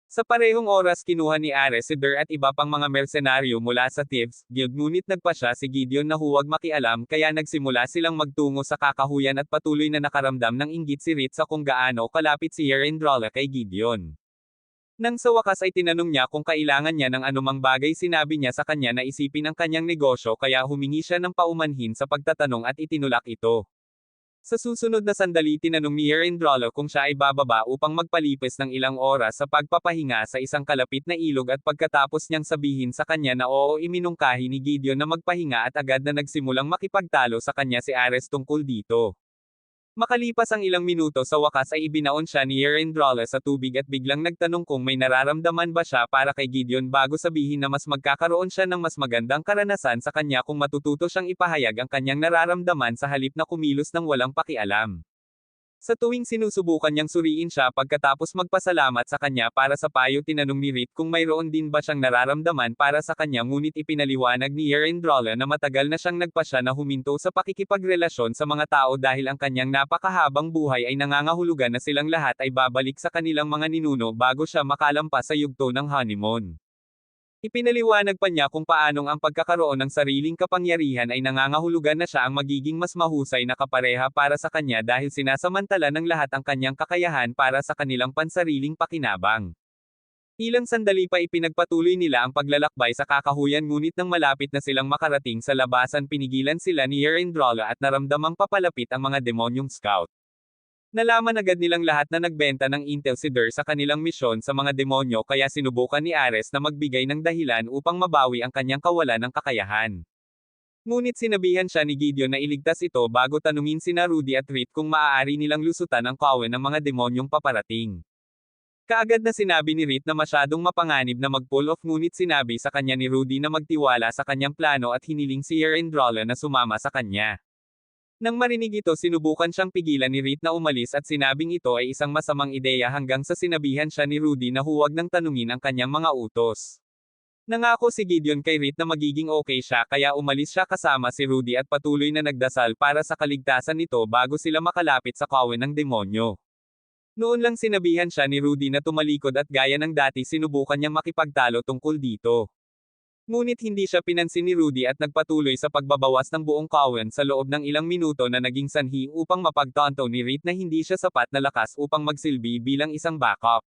Sa parehong oras kinuha ni Ares si Der at iba pang mga mersenaryo mula sa Thieves Guild ngunit nagpasya si Gideon na huwag makialam kaya nagsimula silang magtungo sa kakahuyan at patuloy na nakaramdam ng inggit si Reed sa kung gaano kalapit si Erendrala kay Gideon. Nang sa wakas ay tinanong niya kung kailangan niya ng anumang bagay sinabi niya sa kanya na isipin ang kanyang negosyo kaya humingi siya ng paumanhin sa pagtatanong at itinulak ito. Sa susunod na sandali tinanong ni Erendrala kung siya ay bababa upang magpalipis ng ilang oras sa pagpapahinga sa isang kalapit na ilog at pagkatapos niyang sabihin sa kanya na oo iminungkahi ni Gideon na magpahinga at agad na nagsimulang makipagtalo sa kanya si Ares tungkol dito. Makalipas ang ilang minuto sa wakas ay ibinaon siya ni Erendrala sa tubig at biglang nagtanong kung may nararamdaman ba siya para kay Gideon bago sabihin na mas magkakaroon siya ng mas magandang karanasan sa kanya kung matututo siyang ipahayag ang kanyang nararamdaman sa halip na kumilos ng walang pakialam. Sa tuwing sinusubukan niyang suriin siya pagkatapos magpasalamat sa kanya para sa payo tinanong ni Reed kung mayroon din ba siyang nararamdaman para sa kanya ngunit ipinaliwanag ni Erendrala na matagal na siyang nagpasya na huminto sa pakikipagrelasyon sa mga tao dahil ang kanyang napakahabang buhay ay nangangahulugan na silang lahat ay babalik sa kanilang mga ninuno bago siya makalampas sa yugto ng honeymoon. Ipinaliwanag pa niya kung paanong ang pagkakaroon ng sariling kapangyarihan ay nangangahulugan na siya ang magiging mas mahusay na kapareha para sa kanya dahil sinasamantala ng lahat ang kanyang kakayahan para sa kanilang pansariling pakinabang. Ilang sandali pa ipinagpatuloy nila ang paglalakbay sa kakahuyan ngunit nang malapit na silang makarating sa labasan pinigilan sila ni Erendrala at naramdamang papalapit ang mga demonyong scout. Nalaman agad nilang lahat na nagbenta ng intel si Der sa kanilang misyon sa mga demonyo kaya sinubukan ni Ares na magbigay ng dahilan upang mabawi ang kanyang kawalan ng kakayahan. Ngunit sinabihan siya ni Gideon na iligtas ito bago tanungin sina Rudy at Reed kung maaari nilang lusutan ang kawan ng mga demonyong paparating. Kaagad na sinabi ni Reed na masyadong mapanganib na mag-pull off ngunit sinabi sa kanya ni Rudy na magtiwala sa kanyang plano at hiniling si Erendrala na sumama sa kanya. Nang marinig ito sinubukan siyang pigilan ni Reed na umalis at sinabing ito ay isang masamang ideya hanggang sa sinabihan siya ni Rudy na huwag nang tanungin ang kanyang mga utos. Nangako si Gideon kay Reed na magiging okay siya kaya umalis siya kasama si Rudy at patuloy na nagdasal para sa kaligtasan nito bago sila makalapit sa kawan ng demonyo. Noon lang sinabihan siya ni Rudy na tumalikod at gaya ng dati sinubukan niyang makipagtalo tungkol dito. Ngunit hindi siya pinansin ni Rudy at nagpatuloy sa pagbabawas ng buong kawan sa loob ng ilang minuto na naging sanhi upang mapagtanto ni Reed na hindi siya sapat na lakas upang magsilbi bilang isang backup.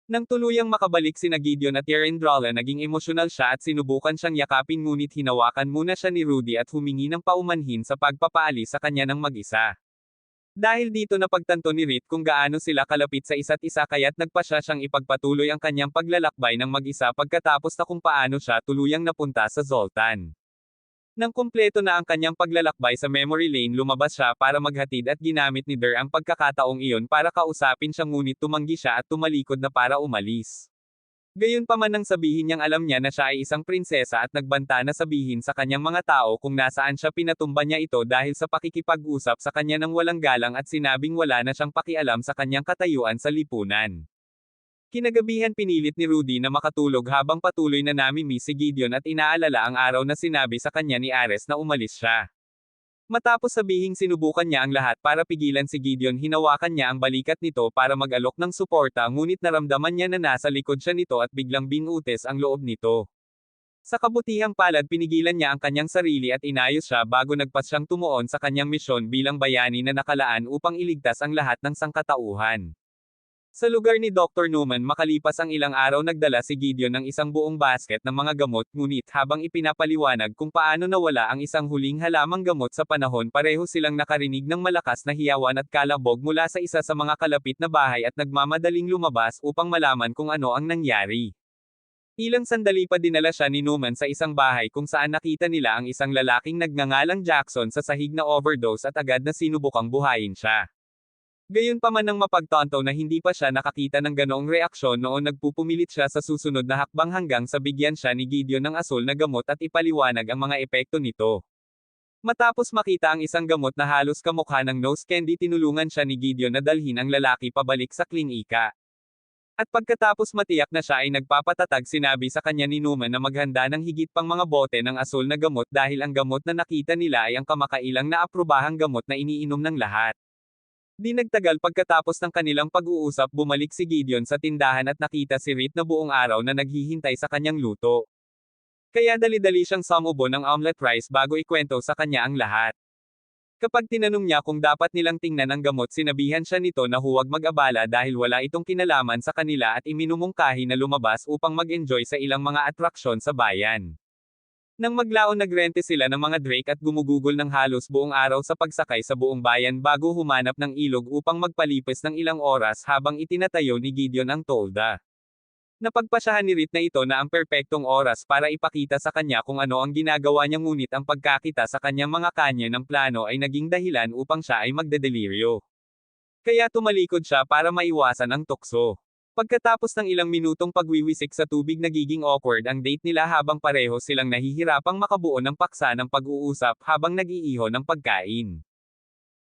Nang tuluyang makabalik sina Gideon at Erendrala naging emosyonal siya at sinubukan siyang yakapin ngunit hinawakan muna siya ni Rudy at humingi ng paumanhin sa pagpapaalis sa kanya ng mag-isa. Dahil dito napagtanto ni Reed kung gaano sila kalapit sa isa't isa kaya't nagpasya siyang ipagpatuloy ang kanyang paglalakbay ng mag-isa pagkatapos na kung paano siya tuluyang napunta sa Zoltan. Nang kumpleto na ang kanyang paglalakbay sa memory lane lumabas siya para maghatid at ginamit ni Der ang pagkakataong iyon para kausapin siya ngunit tumanggi siya at tumalikod na para umalis. Gayunpaman nang sabihin niyang alam niya na siya ay isang prinsesa at nagbanta na sabihin sa kanyang mga tao kung nasaan siya pinatumba niya ito dahil sa pakikipag-usap sa kanya ng walang galang at sinabing wala na siyang pakialam sa kanyang katayuan sa lipunan. Kinagabihan pinilit ni Rudy na makatulog habang patuloy na namimiss si Gideon at inaalala ang araw na sinabi sa kanya ni Ares na umalis siya. Matapos sabihing sinubukan niya ang lahat para pigilan si Gideon hinawakan niya ang balikat nito para mag-alok ng suporta ngunit naramdaman niya na nasa likod siya nito at biglang binutis ang loob nito. Sa kabutihang palad pinigilan niya ang kanyang sarili at inayos siya bago nagpas siyang tumuon sa kanyang misyon bilang bayani na nakalaan upang iligtas ang lahat ng sangkatauhan. Sa lugar ni Dr. Newman makalipas ang ilang araw nagdala si Gideon ng isang buong basket ng mga gamot ngunit habang ipinapaliwanag kung paano nawala ang isang huling halamang gamot sa panahon pareho silang nakarinig ng malakas na hiyawan at kalabog mula sa isa sa mga kalapit na bahay at nagmamadaling lumabas upang malaman kung ano ang nangyari. Ilang sandali pa dinala siya ni Newman sa isang bahay kung saan nakita nila ang isang lalaking nagngangalang Jackson sa sahig na overdose at agad na sinubukang buhayin siya. Gayunpaman nang mapagtanto na hindi pa siya nakakita ng ganoong reaksyon noon nagpupumilit siya sa susunod na hakbang hanggang sa bigyan siya ni Gideon ng asul na gamot at ipaliwanag ang mga epekto nito. Matapos makita ang isang gamot na halos kamukha ng nose candy tinulungan siya ni Gideon na dalhin ang lalaki pabalik sa klinika. At pagkatapos matiyak na siya ay nagpapatatag sinabi sa kanya ni Newman na maghanda ng higit pang mga bote ng asul na gamot dahil ang gamot na nakita nila ay ang kamakailang na aprobahang gamot na iniinom ng lahat. Di nagtagal pagkatapos ng kanilang pag-uusap bumalik si Gideon sa tindahan at nakita si Reed na buong araw na naghihintay sa kanyang luto. Kaya dali-dali siyang sumubo ng omelette rice bago ikwento sa kanya ang lahat. Kapag tinanong niya kung dapat nilang tingnan ang gamot sinabihan siya nito na huwag mag-abala dahil wala itong kinalaman sa kanila at iminumungkahi na lumabas upang mag-enjoy sa ilang mga atraksyon sa bayan. Nang maglaon nagrente sila ng mga drake at gumugugol ng halos buong araw sa pagsakay sa buong bayan bago humanap ng ilog upang magpalipas ng ilang oras habang itinatayo ni Gideon ang tolda. Napagpasyahan ni Reed na ito na ang perpektong oras para ipakita sa kanya kung ano ang ginagawa niya ngunit ang pagkakita sa kanyang mga kanya ng plano ay naging dahilan upang siya ay magdedeliryo. Kaya tumalikod siya para maiwasan ang tukso. Pagkatapos ng ilang minutong pagwiwisik sa tubig nagiging awkward ang date nila habang pareho silang nahihirapang makabuo ng paksa ng pag-uusap habang nag-iiho ng pagkain.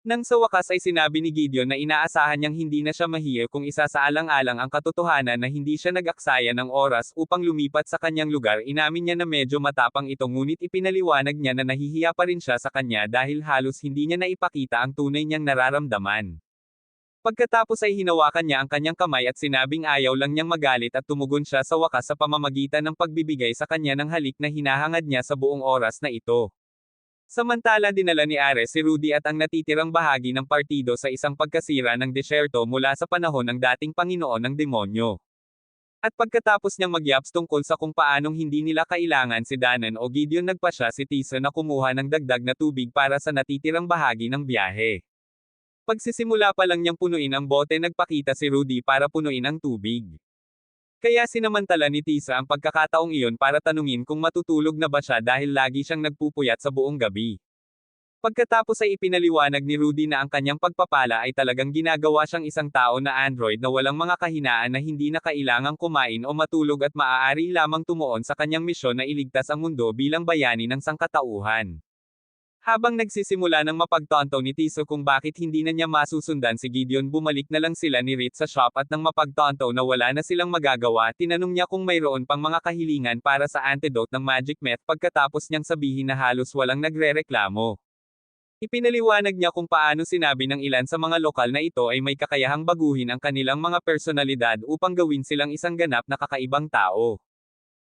Nang sa wakas ay sinabi ni Gideon na inaasahan niyang hindi na siya mahiya kung isasaalang-alang ang katotohanan na hindi siya nag-aksaya ng oras upang lumipat sa kanyang lugar inamin niya na medyo matapang ito ngunit ipinaliwanag niya na nahihiya pa rin siya sa kanya dahil halos hindi niya naipakita ang tunay niyang nararamdaman. Pagkatapos ay hinawakan niya ang kanyang kamay at sinabing ayaw lang niyang magalit at tumugon siya sa wakas sa pamamagitan ng pagbibigay sa kanya ng halik na hinahangad niya sa buong oras na ito. Samantala dinala ni Ares si Rudy at ang natitirang bahagi ng partido sa isang pagkasira ng disyerto mula sa panahon ng dating Panginoon ng Demonyo. At pagkatapos niyang magyaps tungkol sa kung paanong hindi nila kailangan si Danan o Gideon nagpasya si Tisa na kumuha ng dagdag na tubig para sa natitirang bahagi ng biyahe. Pagsisimula pa lang niyang punuin ang bote nagpakita si Rudy para punuin ang tubig. Kaya sinamantala ni Tisa ang pagkakataong iyon para tanungin kung matutulog na ba siya dahil lagi siyang nagpupuyat sa buong gabi. Pagkatapos ay ipinaliwanag ni Rudy na ang kanyang pagpapala ay talagang ginagawa siyang isang tao na android na walang mga kahinaan na hindi na kailangang kumain o matulog at maaari lamang tumuon sa kanyang misyon na iligtas ang mundo bilang bayani ng sangkatauhan. Habang nagsisimula ng mapagtanto ni Tiso kung bakit hindi na niya masusundan si Gideon bumalik na lang sila ni Reed sa shop at nang mapagtanto na wala na silang magagawa tinanong niya kung mayroon pang mga kahilingan para sa antidote ng magic meth pagkatapos niyang sabihin na halos walang nagrereklamo. Ipinaliwanag niya kung paano sinabi ng ilan sa mga lokal na ito ay may kakayahang baguhin ang kanilang mga personalidad upang gawin silang isang ganap na kakaibang tao.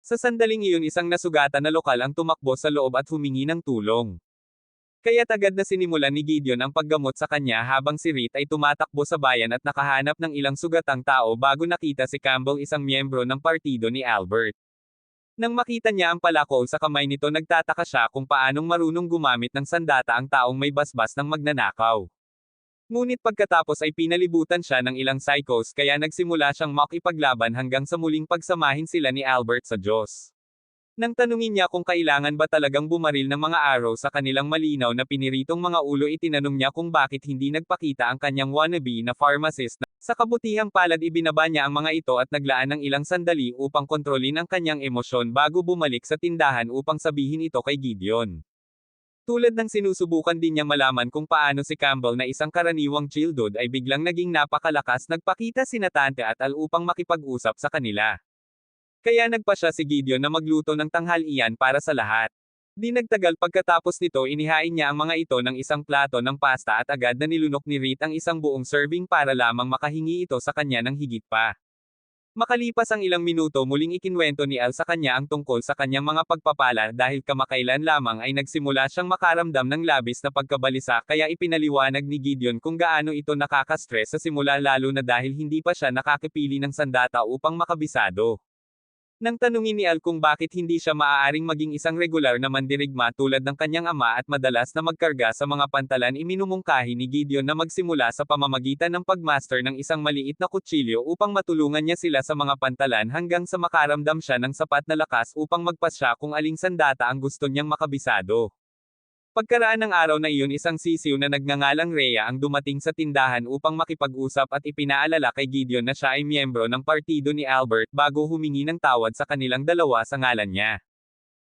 Sa sandaling iyon isang nasugatan na lokal ang tumakbo sa loob at humingi ng tulong. Kaya agad na sinimulan ni Gideon ang paggamot sa kanya habang si Reed ay tumatakbo sa bayan at nakahanap ng ilang sugatang tao bago nakita si Campbell isang miyembro ng partido ni Albert. Nang makita niya ang palakol sa kamay nito nagtataka siya kung paanong marunong gumamit ng sandata ang taong may basbas ng magnanakaw. Ngunit pagkatapos ay pinalibutan siya ng ilang psychos kaya nagsimula siyang makipaglaban hanggang sa muling pagsamahin sila ni Albert sa Diyos. Nang tanungin niya kung kailangan ba talagang bumaril ng mga araw sa kanilang malinaw na piniritong mga ulo itinanong niya kung bakit hindi nagpakita ang kanyang wannabe na pharmacist na sa kabutihang palad ibinaba niya ang mga ito at naglaan ng ilang sandali upang kontrolin ang kanyang emosyon bago bumalik sa tindahan upang sabihin ito kay Gideon. Tulad ng sinusubukan din niyang malaman kung paano si Campbell na isang karaniwang childhood ay biglang naging napakalakas nagpakita sina Tante at Al upang makipag-usap sa kanila. Kaya nagpasya si Gideon na magluto ng tanghalian para sa lahat. Di nagtagal pagkatapos nito inihain niya ang mga ito ng isang plato ng pasta at agad na nilunok ni Reed ang isang buong serving para lamang makahingi ito sa kanya ng higit pa. Makalipas ang ilang minuto muling ikinwento ni Al sa kanya ang tungkol sa kanyang mga pagpapala dahil kamakailan lamang ay nagsimula siyang makaramdam ng labis na pagkabalisa kaya ipinaliwanag ni Gideon kung gaano ito nakaka-stress sa simula lalo na dahil hindi pa siya nakakipili ng sandata upang makabisado. Nang tanungin ni Al kung bakit hindi siya maaaring maging isang regular na mandirigma tulad ng kanyang ama at madalas na magkarga sa mga pantalan iminumungkahi ni Gideon na magsimula sa pamamagitan ng pagmaster ng isang maliit na kutsilyo upang matulungan niya sila sa mga pantalan hanggang sa makaramdam siya ng sapat na lakas upang magpasya kung aling sandata ang gusto niyang makabisado. Pagkaraan ng araw na iyon isang sisiw na nagngangalang Rhea ang dumating sa tindahan upang makipag-usap at ipinaalala kay Gideon na siya ay miyembro ng partido ni Albert bago humingi ng tawad sa kanilang dalawa sa ngalan niya.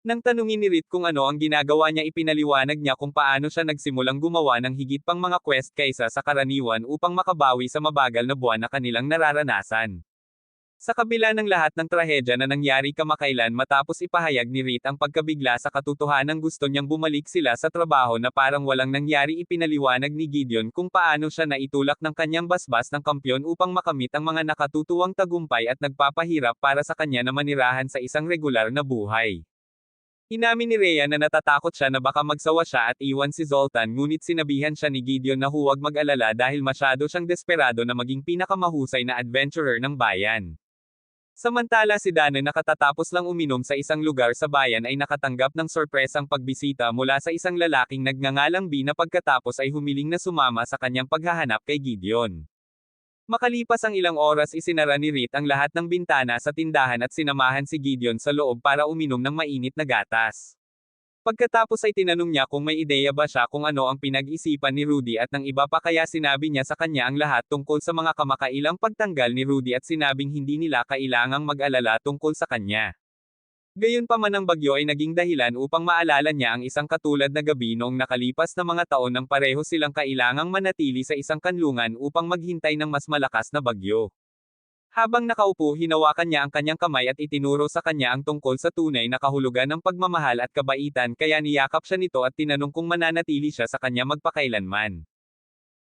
Nang tanungin ni Reed kung ano ang ginagawa niya ipinaliwanag niya kung paano siya nagsimulang gumawa ng higit pang mga quest kaysa sa karaniwan upang makabawi sa mabagal na buwan na kanilang nararanasan. Sa kabila ng lahat ng trahedya na nangyari kamakailan matapos ipahayag ni Reed ang pagkabigla sa katotohanan gusto niyang bumalik sila sa trabaho na parang walang nangyari ipinaliwanag ni Gideon kung paano siya naitulak ng kanyang basbas ng kampyon upang makamit ang mga nakatutuwang tagumpay at nagpapahirap para sa kanya na manirahan sa isang regular na buhay. Inamin ni Rhea na natatakot siya na baka magsawa siya at iwan si Zoltan ngunit sinabihan siya ni Gideon na huwag mag-alala dahil masyado siyang desperado na maging pinakamahusay na adventurer ng bayan. Samantala si Dana nakatatapos lang uminom sa isang lugar sa bayan ay nakatanggap ng sorpresang pagbisita mula sa isang lalaking nagngangalang B na pagkatapos ay humiling na sumama sa kanyang paghahanap kay Gideon. Makalipas ang ilang oras isinara ni Reed ang lahat ng bintana sa tindahan at sinamahan si Gideon sa loob para uminom ng mainit na gatas. Pagkatapos ay tinanong niya kung may ideya ba siya kung ano ang pinag-isipan ni Rudy at ng iba pa kaya sinabi niya sa kanya ang lahat tungkol sa mga kamakailang pagtanggal ni Rudy at sinabing hindi nila kailangang mag-alala tungkol sa kanya. Gayunpaman ang bagyo ay naging dahilan upang maalala niya ang isang katulad na gabi noong nakalipas na mga taon nang pareho silang kailangang manatili sa isang kanlungan upang maghintay ng mas malakas na bagyo. Habang nakaupo hinawakan niya ang kanyang kamay at itinuro sa kanya ang tungkol sa tunay na kahulugan ng pagmamahal at kabaitan kaya niyakap siya nito at tinanong kung mananatili siya sa kanya magpakailanman.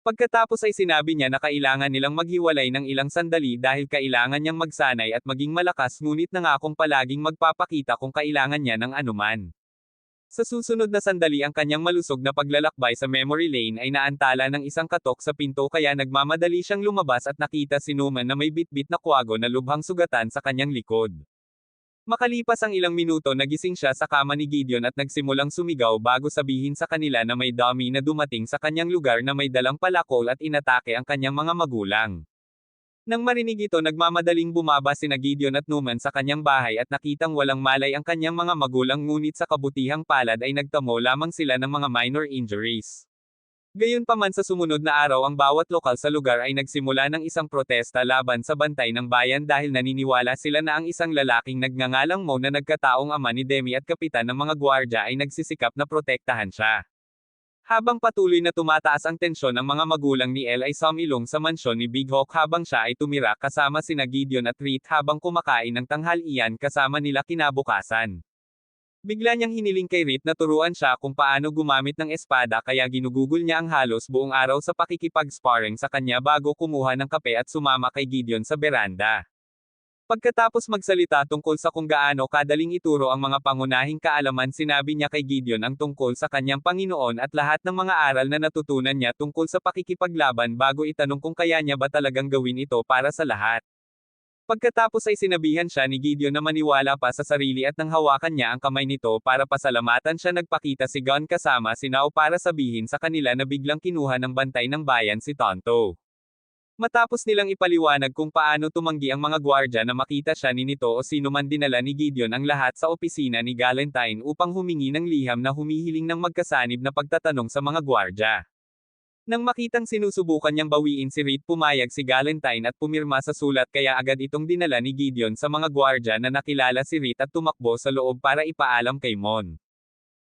Pagkatapos ay sinabi niya na kailangan nilang maghiwalay ng ilang sandali dahil kailangan niyang magsanay at maging malakas ngunit nangakong palaging magpapakita kung kailangan niya ng anuman. Sa susunod na sandali ang kanyang malusog na paglalakbay sa memory lane ay naantala ng isang katok sa pinto kaya nagmamadali siyang lumabas at nakita si Newman na may bitbit na kwago na lubhang sugatan sa kanyang likod. Makalipas ang ilang minuto nagising siya sa kama ni Gideon at nagsimulang sumigaw bago sabihin sa kanila na may dummy na dumating sa kanyang lugar na may dalang palakol at inatake ang kanyang mga magulang. Nang marinig ito nagmamadaling bumaba sina Gideon at Newman sa kanyang bahay at nakitang walang malay ang kanyang mga magulang ngunit sa kabutihang palad ay nagtamo lamang sila ng mga minor injuries. Gayunpaman sa sumunod na araw ang bawat lokal sa lugar ay nagsimula ng isang protesta laban sa bantay ng bayan dahil naniniwala sila na ang isang lalaking nagngangalang Mo na nagkataong ama ni Demi at kapitan ng mga gwardya ay nagsisikap na protektahan siya. Habang patuloy na tumataas ang tensyon ang mga magulang ni El ay sumilong sa mansyon ni Big Hawk habang siya ay tumira kasama sina Gideon at Reed habang kumakain ng tanghalian kasama nila kinabukasan. Bigla niyang hiniling kay Reed na turuan siya kung paano gumamit ng espada kaya ginugugol niya ang halos buong araw sa pakikipag-sparring sa kanya bago kumuha ng kape at sumama kay Gideon sa beranda. Pagkatapos magsalita tungkol sa kung gaano kadaling ituro ang mga pangunahing kaalaman sinabi niya kay Gideon ang tungkol sa kanyang Panginoon at lahat ng mga aral na natutunan niya tungkol sa pakikipaglaban bago itanong kung kaya niya ba talagang gawin ito para sa lahat. Pagkatapos ay sinabihan siya ni Gideon na maniwala pa sa sarili at nang hawakan niya ang kamay nito para pasalamatan siya nagpakita si Gon kasama si Nao para sabihin sa kanila na biglang kinuha ng bantay ng bayan si Tonto. Matapos nilang ipaliwanag kung paano tumanggi ang mga gwardya na makita siya ni Nito o sino man dinala ni Gideon ang lahat sa opisina ni Galentine upang humingi ng liham na humihiling ng magkasanib na pagtatanong sa mga gwardya. Nang makitang sinusubukan niyang bawiin si Reed pumayag si Galentine at pumirma sa sulat kaya agad itong dinala ni Gideon sa mga gwardya na nakilala si Reed at tumakbo sa loob para ipaalam kay Mon.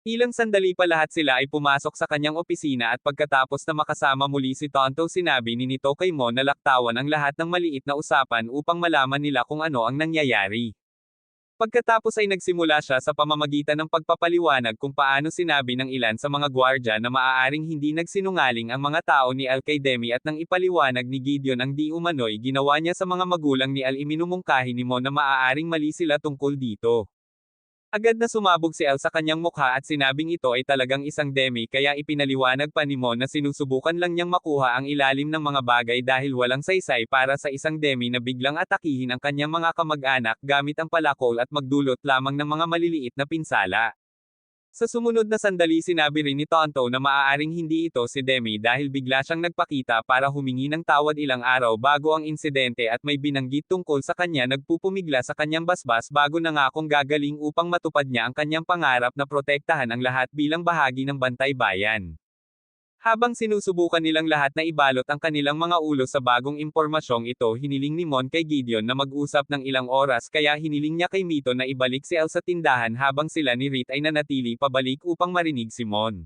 Ilang sandali pa lahat sila ay pumasok sa kanyang opisina at pagkatapos na makasama muli si Tonto sinabi ni Nito kay Mon na laktawan ang lahat ng maliit na usapan upang malaman nila kung ano ang nangyayari. Pagkatapos ay nagsimula siya sa pamamagitan ng pagpapaliwanag kung paano sinabi ng ilan sa mga gwardya na maaaring hindi nagsinungaling ang mga tao ni Al-Qaedemi at nang ipaliwanag ni Gideon ang di umano'y ginawa niya sa mga magulang ni Al iminumungkahi ni Mo na maaaring mali sila tungkol dito. Agad na sumabog si Al sa kanyang mukha at sinabing ito ay talagang isang demi kaya ipinaliwanag pa ni Mo na sinusubukan lang niyang makuha ang ilalim ng mga bagay dahil walang saysay para sa isang demi na biglang atakihin ang kanyang mga kamag-anak gamit ang palakol at magdulot lamang ng mga maliliit na pinsala. Sa sumunod na sandali sinabi rin ni Tonto na maaaring hindi ito si Demi dahil bigla siyang nagpakita para humingi ng tawad ilang araw bago ang insidente at may binanggit tungkol sa kanya nagpupumigla sa kanyang basbas bago nangakong gagaling upang matupad niya ang kanyang pangarap na protektahan ang lahat bilang bahagi ng Bantay Bayan. Habang sinusubukan nilang lahat na ibalot ang kanilang mga ulo sa bagong impormasyong ito hiniling ni Mon kay Gideon na mag-usap ng ilang oras kaya hiniling niya kay Mito na ibalik si Al sa tindahan habang sila ni Rit ay nanatili pabalik upang marinig si Mon.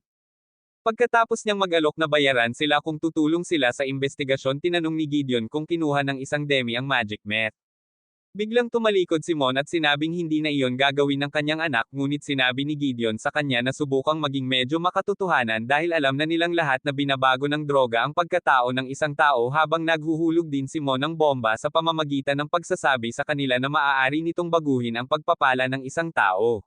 Pagkatapos niyang mag-alok na bayaran sila kung tutulong sila sa investigasyon tinanong ni Gideon kung kinuha ng isang demi ang magic meth. Biglang tumalikod si Mon at sinabing hindi na iyon gagawin ng kanyang anak ngunit sinabi ni Gideon sa kanya na subukang maging medyo makatotohanan dahil alam na nilang lahat na binabago ng droga ang pagkatao ng isang tao habang naghuhulog din si Mon ng bomba sa pamamagitan ng pagsasabi sa kanila na maaari nitong baguhin ang pagpapala ng isang tao.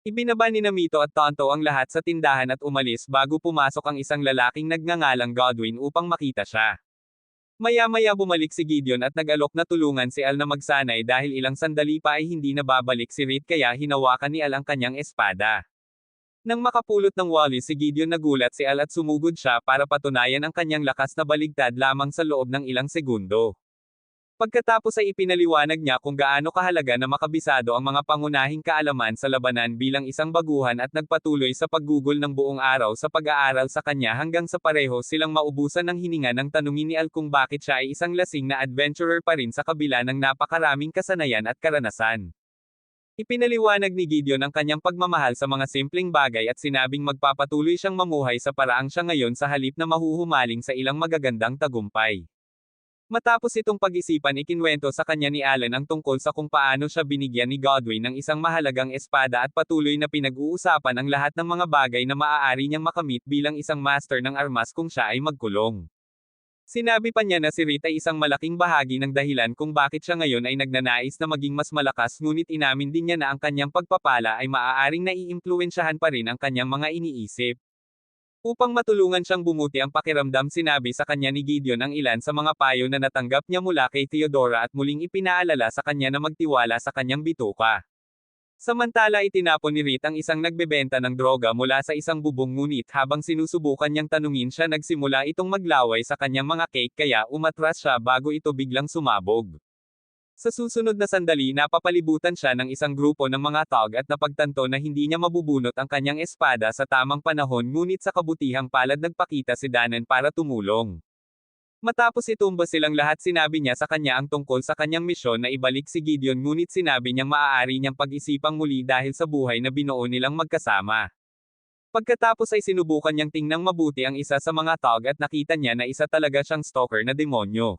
Ibinaba ni Namito at Tonto ang lahat sa tindahan at umalis bago pumasok ang isang lalaking nagngangalang Godwin upang makita siya. Maya-maya bumalik si Gideon at nag-alok na tulungan si Al na magsanay dahil ilang sandali pa ay hindi na babalik si Rit kaya hinawakan ni Al ang kanyang espada. Nang makapulot ng wali si Gideon nagulat si Al at sumugod siya para patunayan ang kanyang lakas na baligtad lamang sa loob ng ilang segundo. Pagkatapos ay ipinaliwanag niya kung gaano kahalaga na makabisado ang mga pangunahing kaalaman sa labanan bilang isang baguhan at nagpatuloy sa paggugol ng buong araw sa pag-aaral sa kanya hanggang sa pareho silang maubusan ng hininga ng tanungin ni Al kung bakit siya ay isang lasing na adventurer pa rin sa kabila ng napakaraming kasanayan at karanasan. Ipinaliwanag ni Gideon ang kanyang pagmamahal sa mga simpleng bagay at sinabing magpapatuloy siyang mamuhay sa paraang siya ngayon sa halip na mahuhumaling sa ilang magagandang tagumpay. Matapos itong pag-isipan ikinwento sa kanya ni Alan ang tungkol sa kung paano siya binigyan ni Godwin ng isang mahalagang espada at patuloy na pinag-uusapan ang lahat ng mga bagay na maaari niyang makamit bilang isang master ng armas kung siya ay magkulong. Sinabi pa niya na si Rit ay isang malaking bahagi ng dahilan kung bakit siya ngayon ay nagnanais na maging mas malakas ngunit inamin din niya na ang kanyang pagpapala ay maaaring naiimpluwensyahan pa rin ang kanyang mga iniisip. Upang matulungan siyang bumuti ang pakiramdam sinabi sa kanya ni Gideon ang ilan sa mga payo na natanggap niya mula kay Theodora at muling ipinaalala sa kanya na magtiwala sa kanyang bituka. Samantala itinapon ni Rit ang isang nagbebenta ng droga mula sa isang bubong ngunit habang sinusubukan niyang tanungin siya nagsimula itong maglaway sa kanyang mga cake kaya umatras siya bago ito biglang sumabog. Sa susunod na sandali napapalibutan siya ng isang grupo ng mga tog at napagtanto na hindi niya mabubunot ang kanyang espada sa tamang panahon ngunit sa kabutihang palad nagpakita si Danan para tumulong. Matapos itumba silang lahat sinabi niya sa kanya ang tungkol sa kanyang misyon na ibalik si Gideon ngunit sinabi niyang maaari niyang pag-isipang muli dahil sa buhay na binuo nilang magkasama. Pagkatapos ay sinubukan niyang tingnang mabuti ang isa sa mga tog at nakita niya na isa talaga siyang stalker na demonyo.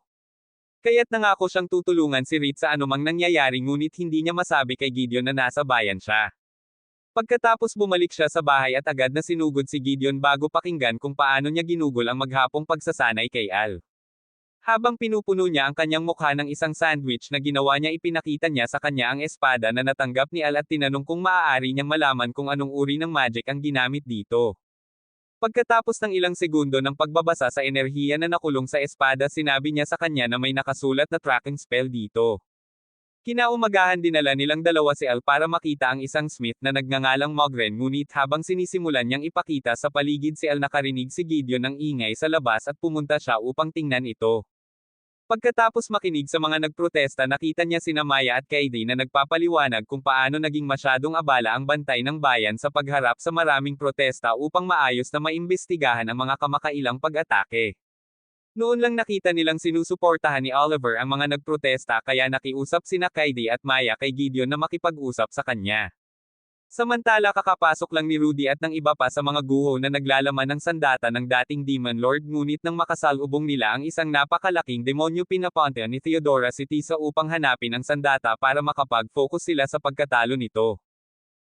Kaya't nangako siyang tutulungan si Rit sa anumang nangyayari ngunit hindi niya masabi kay Gideon na nasa bayan siya. Pagkatapos bumalik siya sa bahay at agad na sinugod si Gideon bago pakinggan kung paano niya ginugol ang maghapong pagsasanay kay Al. Habang pinupuno niya ang kanyang mukha ng isang sandwich na ginawa niya ipinakita niya sa kanya ang espada na natanggap ni Al at tinanong kung maaari niyang malaman kung anong uri ng magic ang ginamit dito. Pagkatapos ng ilang segundo ng pagbabasa sa enerhiya na nakulong sa espada sinabi niya sa kanya na may nakasulat na tracking spell dito. Kinaumagahan dinala nilang dalawa si Al para makita ang isang smith na nagngangalang Mogren ngunit habang sinisimulan niyang ipakita sa paligid si Al nakarinig si Gideon ng ingay sa labas at pumunta siya upang tingnan ito. Pagkatapos makinig sa mga nagprotesta nakita niya sina Maya at Kaidi na nagpapaliwanag kung paano naging masyadong abala ang bantay ng bayan sa pagharap sa maraming protesta upang maayos na maimbestigahan ang mga kamakailang pag-atake. Noon lang nakita nilang sinusuportahan ni Oliver ang mga nagprotesta kaya nakiusap sina Kaidi at Maya kay Gideon na makipag-usap sa kanya. Samantala kakapasok lang ni Rudy at ng iba pa sa mga guho na naglalaman ng sandata ng dating Demon Lord ngunit nang makasalubong nila ang isang napakalaking demonyo pinapunta ni Theodora si Tisa upang hanapin ang sandata para makapag-focus sila sa pagkatalo nito.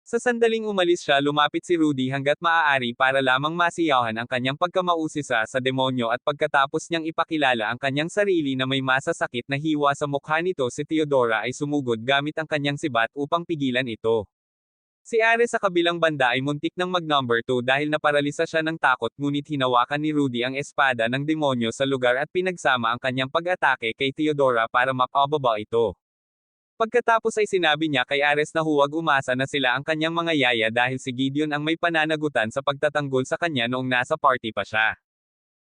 Sa sandaling umalis siya lumapit si Rudy hanggat maaari para lamang masiyahan ang kanyang pagkamausisa sa demonyo at pagkatapos niyang ipakilala ang kanyang sarili na may masasakit na hiwa sa mukha nito si Theodora ay sumugod gamit ang kanyang sibat upang pigilan ito. Si Ares sa kabilang banda ay muntik ng mag-number 2 dahil naparalisa siya ng takot ngunit hinawakan ni Rudy ang espada ng demonyo sa lugar at pinagsama ang kanyang pag-atake kay Theodora para mapababa ito. Pagkatapos ay sinabi niya kay Ares na huwag umasa na sila ang kanyang mga yaya dahil si Gideon ang may pananagutan sa pagtatanggol sa kanya noong nasa party pa siya.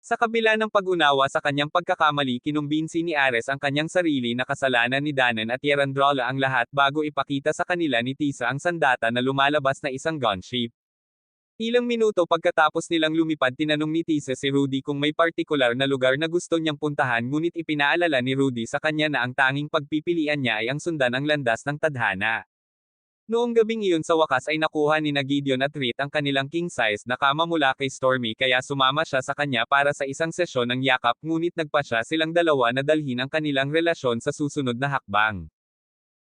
Sa kabila ng pag-unawa sa kanyang pagkakamali kinumbinsi ni Ares ang kanyang sarili na kasalanan ni Danan at Yerandrala ang lahat bago ipakita sa kanila ni Tisa ang sandata na lumalabas na isang gunship. Ilang minuto pagkatapos nilang lumipad tinanong ni Tisa si Rudy kung may partikular na lugar na gusto niyang puntahan ngunit ipinaalala ni Rudy sa kanya na ang tanging pagpipilian niya ay ang sundan ang landas ng tadhana. Noong gabing iyon sa wakas ay nakuha ni Gideon at Rit ang kanilang king-size na kama mula kay Stormy kaya sumama siya sa kanya para sa isang sesyon ng yakap ngunit nagpasya silang dalawa na dalhin ang kanilang relasyon sa susunod na hakbang.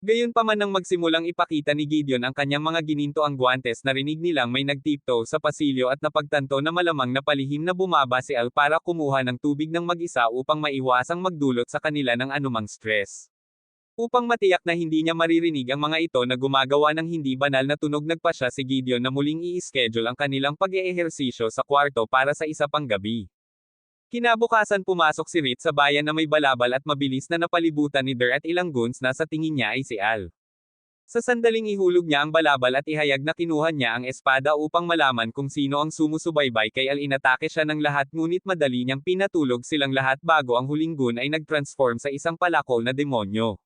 Gayunpaman nang magsimulang ipakita ni Gideon ang kanyang mga ginintoang guwantes narinig nilang may nagtiptoe sa pasilyo at napagtanto na malamang na palihim na bumaba si Al para kumuha ng tubig ng mag-isa upang maiwasang magdulot sa kanila ng anumang stress. Upang matiyak na hindi niya maririnig ang mga ito na gumagawa ng hindi banal na tunog nagpasya si Gideon na muling i-schedule ang kanilang pag-eehersisyo sa kwarto para sa isa pang gabi. Kinabukasan pumasok si Rit sa bayan na may balabal at mabilis na napalibutan ni Der at ilang goons na sa tingin niya ay si Al. Sa sandaling ihulog niya ang balabal at ihayag na kinuha niya ang espada upang malaman kung sino ang sumusubaybay kay Al inatake siya ng lahat ngunit madali niyang pinatulog silang lahat bago ang huling goon ay nag-transform sa isang palakol na demonyo.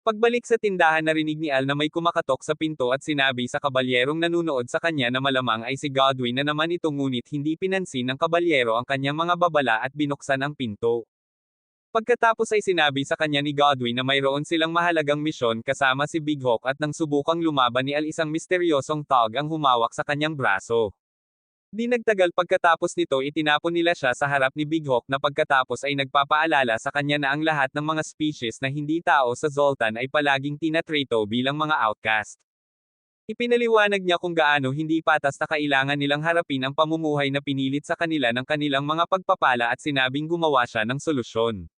Pagbalik sa tindahan narinig ni Al na may kumakatok sa pinto at sinabi sa kabalyerong nanunood sa kanya na malamang ay si Godwin na naman ito ngunit hindi pinansin ng kabalyero ang kanyang mga babala at binuksan ang pinto. Pagkatapos ay sinabi sa kanya ni Godwin na mayroon silang mahalagang misyon kasama si Big Hawk at nang subukang lumaban ni Al isang misteryosong tog ang humawak sa kanyang braso. Di nagtagal pagkatapos nito itinapon nila siya sa harap ni Big Hawk na pagkatapos ay nagpapaalala sa kanya na ang lahat ng mga species na hindi tao sa Zoltan ay palaging tinatrato bilang mga outcast. Ipinaliwanag niya kung gaano hindi patas na kailangan nilang harapin ang pamumuhay na pinilit sa kanila ng kanilang mga pagpapala at sinabing gumawa siya ng solusyon.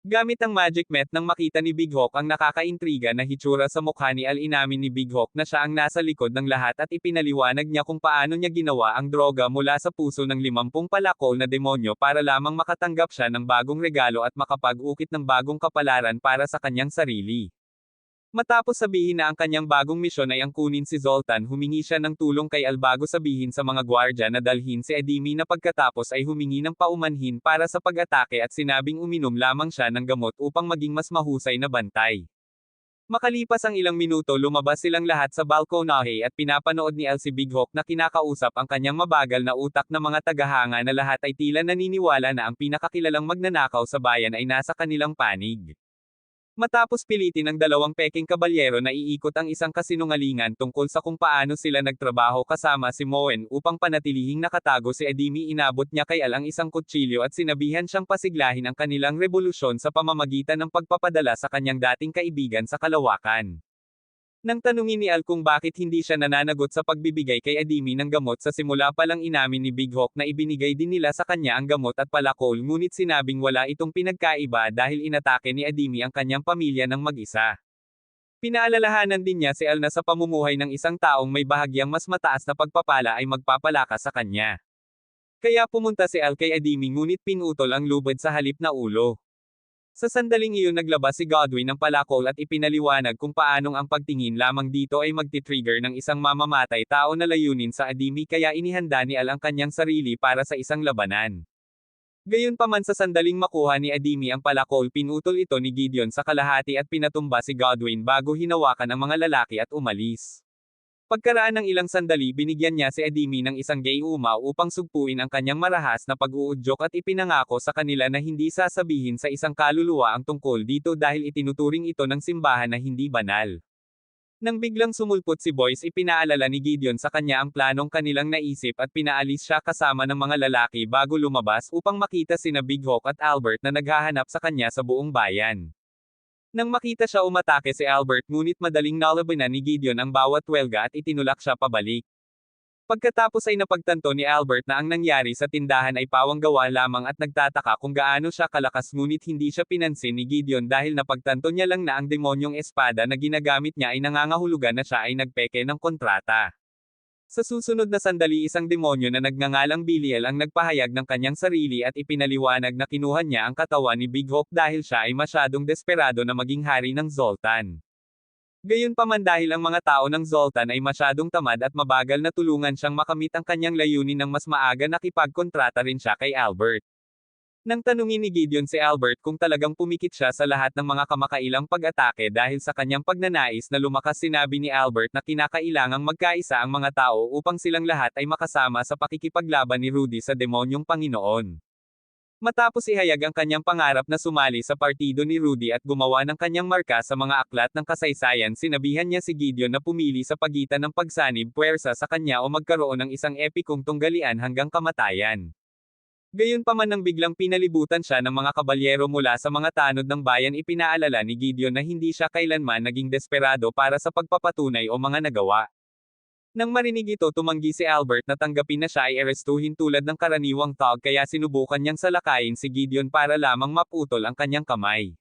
Gamit ang magic met nang makita ni Big Hawk ang nakakaintriga na hitsura sa mukha ni Al inamin ni Big Hawk na siya ang nasa likod ng lahat at ipinaliwanag niya kung paano niya ginawa ang droga mula sa puso ng 50 palakol na demonyo para lamang makatanggap siya ng bagong regalo at makapag-ukit ng bagong kapalaran para sa kanyang sarili. Matapos sabihin na ang kanyang bagong misyon ay ang kunin si Zoltan humingi siya ng tulong kay Al bago sabihin sa mga gwardya na dalhin si Edimi na pagkatapos ay humingi ng paumanhin para sa pag-atake at sinabing uminom lamang siya ng gamot upang maging mas mahusay na bantay. Makalipas ang ilang minuto lumabas silang lahat sa balkonahe at pinapanood ni Al si Big Hawk na kinakausap ang kanyang mabagal na utak na mga tagahanga na lahat ay tila naniniwala na ang pinakakilalang magnanakaw sa bayan ay nasa kanilang panig. Matapos pilitin ng dalawang peking kabalyero na iikot ang isang kasinungalingan tungkol sa kung paano sila nagtrabaho kasama si Moen upang panatilihing nakatago si Edimi inabot niya kay Al ang isang kutsilyo at sinabihan siyang pasiglahin ang kanilang revolusyon sa pamamagitan ng pagpapadala sa kanyang dating kaibigan sa kalawakan. Nang tanungin ni Al kung bakit hindi siya nananagot sa pagbibigay kay Edimi ng gamot sa simula pa lang inamin ni Big Hawk na ibinigay din nila sa kanya ang gamot at palakol ngunit sinabing wala itong pinagkaiba dahil inatake ni Edimi ang kanyang pamilya ng mag-isa. Pinaalalahanan din niya si Al na sa pamumuhay ng isang taong may bahagyang mas mataas na pagpapala ay magpapalakas sa kanya. Kaya pumunta si Al kay Edimi ngunit pinutol ang lubid sa halip na ulo. Sa sandaling iyon naglabas si Godwin ng palakol at ipinaliwanag kung paanong ang pagtingin lamang dito ay magti-trigger ng isang mamamatay tao na layunin sa Edimi kaya inihanda ni Al ang kanyang sarili para sa isang labanan. Gayunpaman sa sandaling makuha ni Edimi ang palakol pinutol ito ni Gideon sa kalahati at pinatumba si Godwin bago hinawakan ang mga lalaki at umalis. Pagkaraan ng ilang sandali binigyan niya si Edimi ng isang gayuma upang sugpuin ang kanyang marahas na pag-uudyok at ipinangako sa kanila na hindi sasabihin sa isang kaluluwa ang tungkol dito dahil itinuturing ito ng simbahan na hindi banal. Nang biglang sumulpot si Boyce ipinaalala ni Gideon sa kanya ang planong kanilang naisip at pinaalis siya kasama ng mga lalaki bago lumabas upang makita sina Big Hawk at Albert na naghahanap sa kanya sa buong bayan. Nang makita siya umatake si Albert ngunit madaling nalabanan ni Gideon ang bawat welga at itinulak siya pabalik. Pagkatapos ay napagtanto ni Albert na ang nangyari sa tindahan ay pawang gawa lamang at nagtataka kung gaano siya kalakas ngunit hindi siya pinansin ni Gideon dahil napagtanto niya lang na ang demonyong espada na ginagamit niya ay nangangahulugan na siya ay nagpeke ng kontrata. Sa susunod na sandali isang demonyo na nagngangalang Belial ang nagpahayag ng kanyang sarili at ipinaliwanag na kinuha niya ang katawan ni Big Hawk dahil siya ay masyadong desperado na maging hari ng Zoltan. Gayunpaman dahil ang mga tao ng Zoltan ay masyadong tamad at mabagal na tulungan siyang makamit ang kanyang layunin ng mas maaga nakipagkontrata rin siya kay Albert. Nang tanungin ni Gideon si Albert kung talagang pumikit siya sa lahat ng mga kamakailang pag-atake dahil sa kanyang pagnanais na lumakas sinabi ni Albert na kinakailangang magkaisa ang mga tao upang silang lahat ay makasama sa pakikipaglaban ni Rudy sa demonyong Panginoon. Matapos ihayag ang kanyang pangarap na sumali sa partido ni Rudy at gumawa ng kanyang marka sa mga aklat ng kasaysayan sinabihan niya si Gideon na pumili sa pagitan ng pagsanib puwersa sa kanya o magkaroon ng isang epikong tunggalian hanggang kamatayan. Gayunpaman nang biglang pinalibutan siya ng mga kabalyero mula sa mga tanod ng bayan ipinaalala ni Gideon na hindi siya kailanman naging desperado para sa pagpapatunay o mga nagawa. Nang marinig ito tumanggi si Albert na tanggapin na siya ay arestuhin tulad ng karaniwang tao kaya sinubukan niyang salakayin si Gideon para lamang maputol ang kanyang kamay.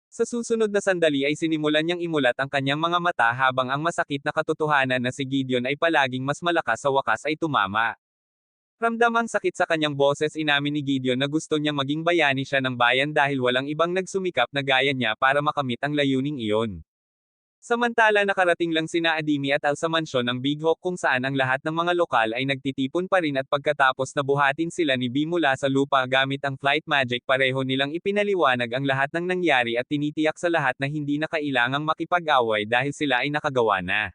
Sa susunod na sandali ay sinimulan niyang imulat ang kanyang mga mata habang ang masakit na katotohanan na si Gideon ay palaging mas malakas sa wakas ay tumama. Ramdam ang sakit sa kanyang boses inamin ni Gideon na gusto niyang maging bayani siya ng bayan dahil walang ibang nagsumikap na gaya niya para makamit ang layuning iyon. Samantala nakarating lang sina Adimi at Al sa mansyon ng Big Hawk kung saan ang lahat ng mga lokal ay nagtitipon pa rin at pagkatapos na buhatin sila ni B mula sa lupa gamit ang flight magic pareho nilang ipinaliwanag ang lahat ng nangyari at tinitiyak sa lahat na hindi na kailangang makipag-away dahil sila ay nakagawa na.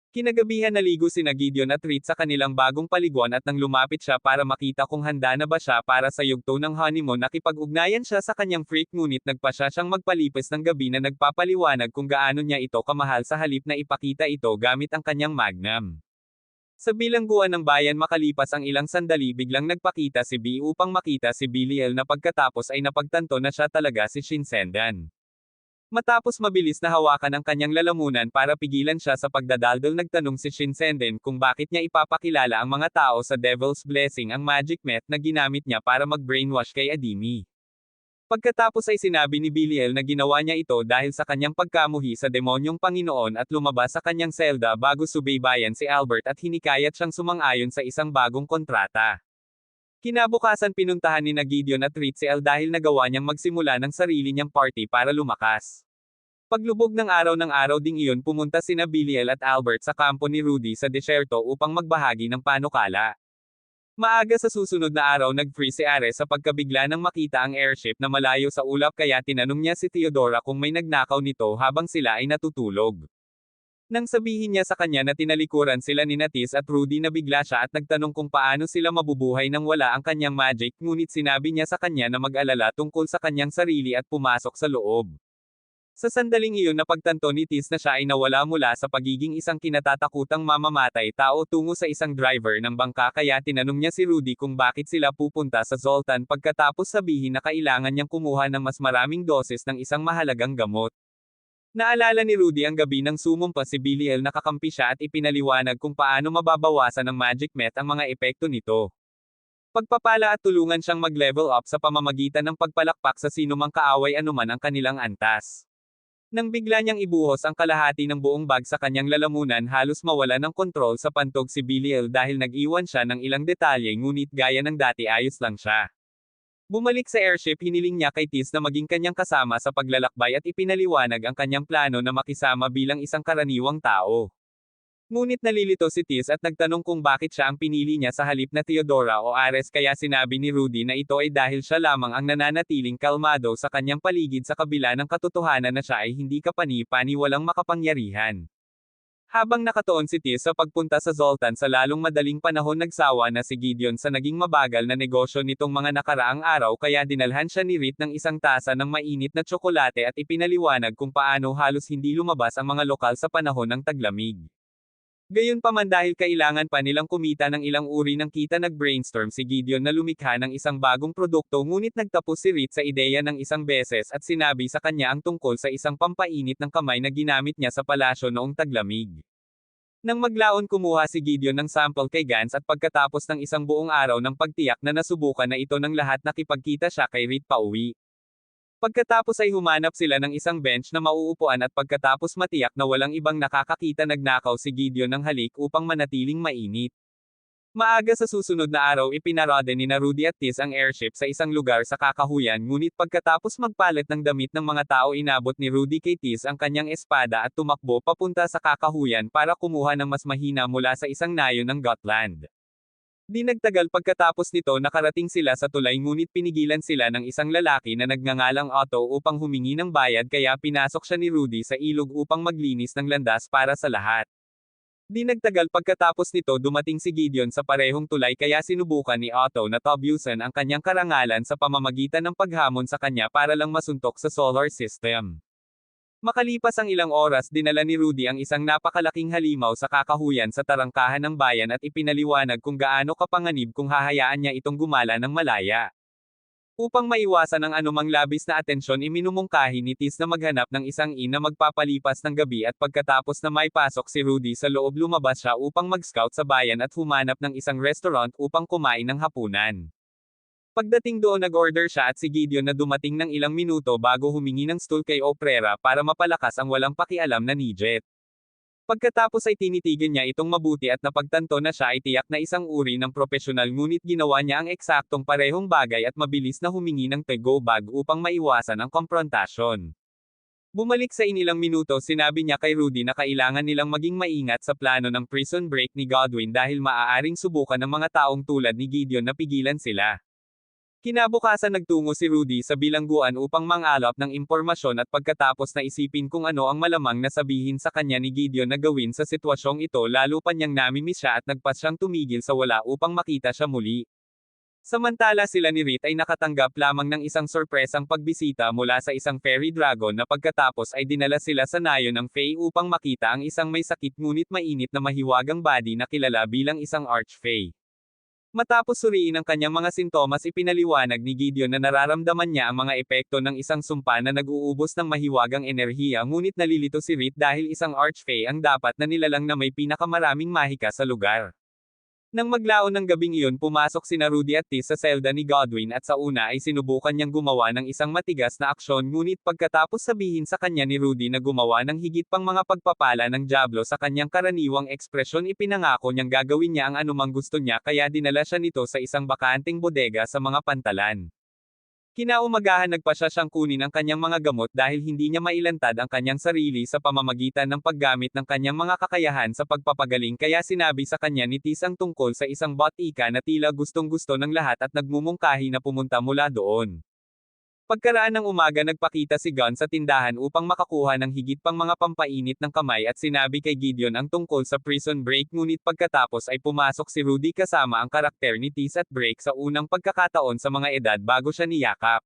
Kinagabihan naligo sina Gideon at Reed sa kanilang bagong paliguan at nang lumapit siya para makita kung handa na ba siya para sa yugto ng honeymoon nakipag-ugnayan siya sa kanyang freak ngunit nagpa siya siyang magpalipis ng gabi na nagpapaliwanag kung gaano niya ito kamahal sa halip na ipakita ito gamit ang kanyang magnum. Sa bilangguan ng bayan makalipas ang ilang sandali biglang nagpakita si B upang makita si Belial na pagkatapos ay napagtanto na siya talaga si Shinsendan. Matapos mabilis na hawakan ang kanyang lalamunan para pigilan siya sa pagdadaldal nagtanong si Shinsendan kung bakit niya ipapakilala ang mga tao sa Devil's Blessing ang magic meth na ginamit niya para mag-brainwash kay Adimi. Pagkatapos ay sinabi ni Belial na ginawa niya ito dahil sa kanyang pagkamuhi sa demonyong Panginoon at lumabas sa kanyang selda bago subaybayan si Albert at hinikayat siyang sumang-ayon sa isang bagong kontrata. Kinabukasan pinuntahan ni Gideon at Reed si Al dahil nagawa niyang magsimula ng sarili niyang party para lumakas. Paglubog ng araw ding iyon pumunta sina Belial at Albert sa kampo ni Rudy sa desyerto upang magbahagi ng panukala. Maaga sa susunod na araw nag-free si Ares sa pagkabigla nang makita ang airship na malayo sa ulap kaya tinanong niya si Theodora kung may nagnakaw nito habang sila ay natutulog. Nang sabihin niya sa kanya na tinalikuran sila ni Tis at Rudy nabigla siya at nagtanong kung paano sila mabubuhay nang wala ang kanyang magic ngunit sinabi niya sa kanya na mag-alala tungkol sa kanyang sarili at pumasok sa loob. Sa sandaling iyon napagtanto ni Tis na siya ay nawala mula sa pagiging isang kinatatakutang mamamatay tao tungo sa isang driver ng bangka kaya tinanong niya si Rudy kung bakit sila pupunta sa Zoltan pagkatapos sabihin na kailangan niyang kumuha ng mas maraming doses ng isang mahalagang gamot. Naalala ni Rudy ang gabi ng sumumpa si Belial na kakampi siya at ipinaliwanag kung paano mababawasan ng magic meth ang mga epekto nito. Pagpapala at tulungan siyang mag-level up sa pamamagitan ng pagpalakpak sa sinumang kaaway anuman ang kanilang antas. Nang bigla niyang ibuhos ang kalahati ng buong bag sa kanyang lalamunan halos mawala ng kontrol sa pantog si Belial dahil nag-iwan siya ng ilang detalye ngunit gaya ng dati ayos lang siya. Bumalik sa airship hiniling niya kay Tis na maging kanyang kasama sa paglalakbay at ipinaliwanag ang kanyang plano na makisama bilang isang karaniwang tao. Ngunit nalilito si Tis at nagtanong kung bakit siya ang pinili niya sa halip na Theodora o Ares kaya sinabi ni Rudy na ito ay dahil siya lamang ang nananatiling kalmado sa kanyang paligid sa kabila ng katotohanan na siya ay hindi kapani-pani walang makapangyarihan. Habang nakatuon si Tis sa pagpunta sa Zoltan sa lalong madaling panahon nagsawa na si Gideon sa naging mabagal na negosyo nitong mga nakaraang araw kaya dinalhan siya ni Rit ng isang tasa ng mainit na tsokolate at ipinaliwanag kung paano halos hindi lumabas ang mga lokal sa panahon ng taglamig. Gayunpaman dahil kailangan pa nilang kumita ng ilang uri ng kita nag-brainstorm si Gideon na lumikha ng isang bagong produkto ngunit nagtapos si Rit sa ideya ng isang beses at sinabi sa kanya ang tungkol sa isang pampainit ng kamay na ginamit niya sa palasyo noong taglamig. Nang maglaon kumuha si Gideon ng sample kay Gans at pagkatapos ng isang buong araw ng pagtiyak na nasubukan na ito ng lahat nakipagkita siya kay Rit pauwi. Pagkatapos ay humanap sila ng isang bench na mauupuan at pagkatapos matiyak na walang ibang nakakakita nagnakaw si Gideon ng halik upang manatiling mainit. Maaga sa susunod na araw ipinarode ni Rudy at Tis ang airship sa isang lugar sa kakahuyan ngunit pagkatapos magpalit ng damit ng mga tao inabot ni Rudy kay Tis ang kanyang espada at tumakbo papunta sa kakahuyan para kumuha ng mas mahina mula sa isang nayo ng Gotland. Di nagtagal pagkatapos nito nakarating sila sa tulay ngunit pinigilan sila ng isang lalaki na nagngangalang Otto upang humingi ng bayad kaya pinasok siya ni Rudy sa ilog upang maglinis ng landas para sa lahat. Di nagtagal pagkatapos nito dumating si Gideon sa parehong tulay kaya sinubukan ni Otto na tabyusan ang kanyang karangalan sa pamamagitan ng paghamon sa kanya para lang masuntok sa solar system. Makalipas ang ilang oras dinala ni Rudy ang isang napakalaking halimaw sa kakahuyan sa tarangkahan ng bayan at ipinaliwanag kung gaano kapanganib kung hahayaan niya itong gumala ng malaya. Upang maiwasan ang anumang labis na atensyon iminumungkahi ni Tis na maghanap ng isang inn na magpapalipas ng gabi at pagkatapos na maipasok si Rudy sa loob lumabas siya upang mag-scout sa bayan at humanap ng isang restaurant upang kumain ng hapunan. Pagdating doon nag-order siya at si Gideon na dumating ng ilang minuto bago humingi ng stool kay Oprera para mapalakas ang walang pakialam na Nijet. Pagkatapos ay tinitigan niya itong mabuti at napagtanto na siya ay tiyak na isang uri ng profesional ngunit ginawa niya ang eksaktong parehong bagay at mabilis na humingi ng to-go bag upang maiwasan ang komprontasyon. Bumalik sa inilang minuto sinabi niya kay Rudy na kailangan nilang maging maingat sa plano ng prison break ni Godwin dahil maaaring subukan ng mga taong tulad ni Gideon na pigilan sila. Kinabukasan nagtungo si Rudy sa bilangguan upang mangalap ng impormasyon at pagkatapos na isipin kung ano ang malamang na sabihin sa kanya ni Gideon na gawin sa sitwasyong ito lalo pa niyang namimiss siya at nagpas siyang tumigil sa wala upang makita siya muli. Samantala sila ni Rit ay nakatanggap lamang ng isang sorpresang pagbisita mula sa isang fairy dragon na pagkatapos ay dinala sila sa nayo ng Fae upang makita ang isang may sakit ngunit mainit na mahiwagang body na kilala bilang isang Archfey. Matapos suriin ang kanyang mga sintomas ipinaliwanag ni Gideon na nararamdaman niya ang mga epekto ng isang sumpa na nag-uubos ng mahiwagang enerhiya ngunit nalilito si Rit dahil isang Archfey ang dapat na nilalang na may pinakamaraming mahika sa lugar. Nang maglaon ng gabing iyon pumasok sina Rudy at Tis sa selda ni Godwin at sa una ay sinubukan niyang gumawa ng isang matigas na aksyon ngunit pagkatapos sabihin sa kanya ni Rudy na gumawa ng higit pang mga pagpapala ng Diablo sa kanyang karaniwang ekspresyon ipinangako niyang gagawin niya ang anumang gusto niya kaya dinala siya nito sa isang bakanteng bodega sa mga pantalan. Kinaumagahan nagpasya siyang kunin ang kanyang mga gamot dahil hindi niya mailantad ang kanyang sarili sa pamamagitan ng paggamit ng kanyang mga kakayahan sa pagpapagaling kaya sinabi sa kanya ni Tis ang tungkol sa isang botika na tila gustong-gusto ng lahat at nagmumungkahi na pumunta mula doon. Pagkaraan ng umaga nagpakita si Gon sa tindahan upang makakuha ng higit pang mga pampainit ng kamay at sinabi kay Gideon ang tungkol sa prison break ngunit pagkatapos ay pumasok si Rudy kasama ang karakter ni Tis at Break sa unang pagkakataon sa mga edad bago siya niyakap.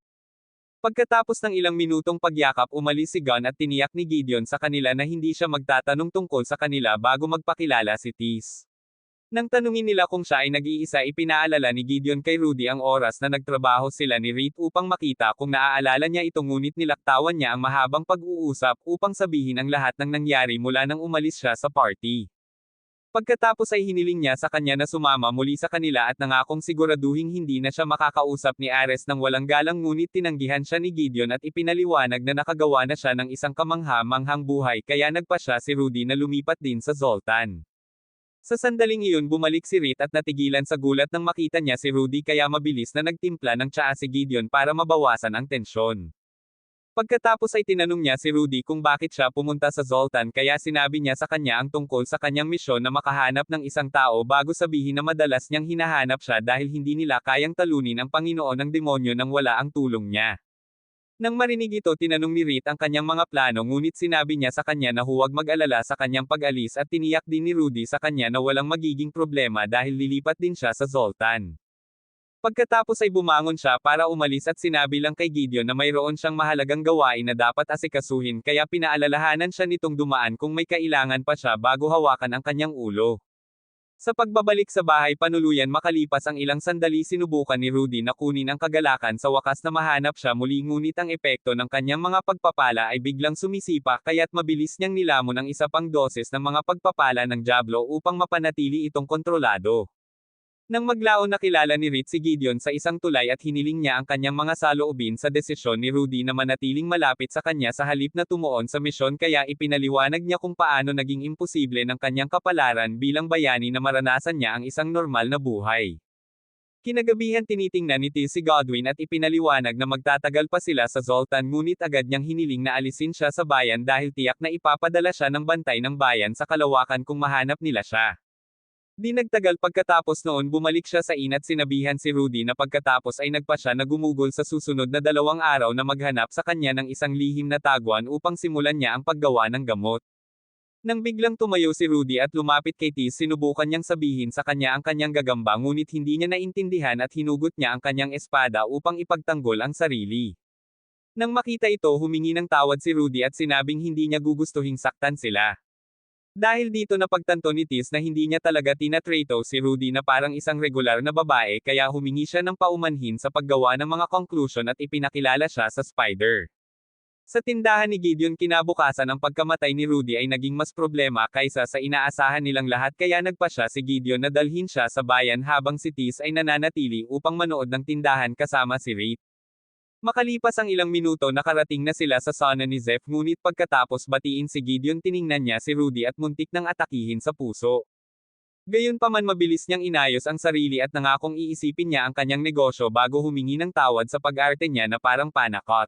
Pagkatapos ng ilang minutong pagyakap umalis si Gon at tiniyak ni Gideon sa kanila na hindi siya magtatanong tungkol sa kanila bago magpakilala si Tis. Nang tanungin nila kung siya ay nag-iisa ipinaalala ni Gideon kay Rudy ang oras na nagtrabaho sila ni Rit upang makita kung naaalala niya ito ngunit nilaktawan niya ang mahabang pag-uusap upang sabihin ang lahat ng nangyari mula nang umalis siya sa party. Pagkatapos ay hiniling niya sa kanya na sumama muli sa kanila at nangakong siguraduhing hindi na siya makakausap ni Ares ng walang galang ngunit tinanggihan siya ni Gideon at ipinaliwanag na nakagawa na siya ng isang kamangha-manghang buhay kaya nagpasya si Rudy na lumipat din sa Zoltan. Sa sandaling iyon bumalik si Rit at natigilan sa gulat nang makita niya si Rudy kaya mabilis na nagtimpla ng tsaa si Gideon para mabawasan ang tensyon. Pagkatapos ay tinanong niya si Rudy kung bakit siya pumunta sa Zoltan kaya sinabi niya sa kanya ang tungkol sa kanyang misyon na makahanap ng isang tao bago sabihin na madalas niyang hinahanap siya dahil hindi nila kayang talunin ang Panginoon ng demonyo nang wala ang tulong niya. Nang marinig ito tinanong ni Reed ang kanyang mga plano ngunit sinabi niya sa kanya na huwag mag-alala sa kanyang pag-alis at tiniyak din ni Rudy sa kanya na walang magiging problema dahil lilipat din siya sa Zoltan. Pagkatapos ay bumangon siya para umalis at sinabi lang kay Gideon na mayroon siyang mahalagang gawain na dapat asikasuhin kaya pinaalalahanan siya nitong dumaan kung may kailangan pa siya bago hawakan ang kanyang ulo. Sa pagbabalik sa bahay panuluyan makalipas ang ilang sandali sinubukan ni Rudy na kunin ang kagalakan sa wakas na mahanap siya muli ngunit ang epekto ng kanyang mga pagpapala ay biglang sumisipa kaya't mabilis niyang nilamon ang isa pang doses ng mga pagpapala ng Diablo upang mapanatili itong kontrolado. Nang maglaon nakilala ni Reed si Gideon sa isang tulay at hiniling niya ang kanyang mga saloobin sa desisyon ni Rudy na manatiling malapit sa kanya sa halip na tumuon sa misyon kaya ipinaliwanag niya kung paano naging imposible ng kanyang kapalaran bilang bayani na maranasan niya ang isang normal na buhay. Kinagabihan tinitingnan ni T si Godwin at ipinaliwanag na magtatagal pa sila sa Zoltan ngunit agad niyang hiniling na alisin siya sa bayan dahil tiyak na ipapadala siya ng bantay ng bayan sa kalawakan kung mahanap nila siya. Di nagtagal pagkatapos noon bumalik siya sa ina at sinabihan si Rudy na pagkatapos ay nagpa siya na gumugol sa susunod na 2 araw na maghanap sa kanya ng isang lihim na taguan upang simulan niya ang paggawa ng gamot. Nang biglang tumayo si Rudy at lumapit kay Tis sinubukan niyang sabihin sa kanya ang kanyang gagamba ngunit hindi niya naintindihan at hinugot niya ang kanyang espada upang ipagtanggol ang sarili. Nang makita ito humingi ng tawad si Rudy at sinabing hindi niya gugustuhing saktan sila. Dahil dito napagtanto ni Tis na hindi niya talaga tinatrato si Rudy na parang isang regular na babae kaya humingi siya ng paumanhin sa paggawa ng mga conclusion at ipinakilala siya sa Spider. Sa tindahan ni Gideon kinabukasan ang pagkamatay ni Rudy ay naging mas problema kaysa sa inaasahan nilang lahat kaya nagpa siya si Gideon na dalhin siya sa bayan habang si Tis ay nananatili upang manood ng tindahan kasama si Reed. Makalipas ang ilang minuto nakarating na sila sa sauna ni Zeph ngunit pagkatapos batiin si Gideon tiningnan niya si Rudy at muntik nang atakihin sa puso. Gayunpaman mabilis niyang inayos ang sarili at nangakong iisipin niya ang kanyang negosyo bago humingi ng tawad sa pag-arte niya na parang panakot.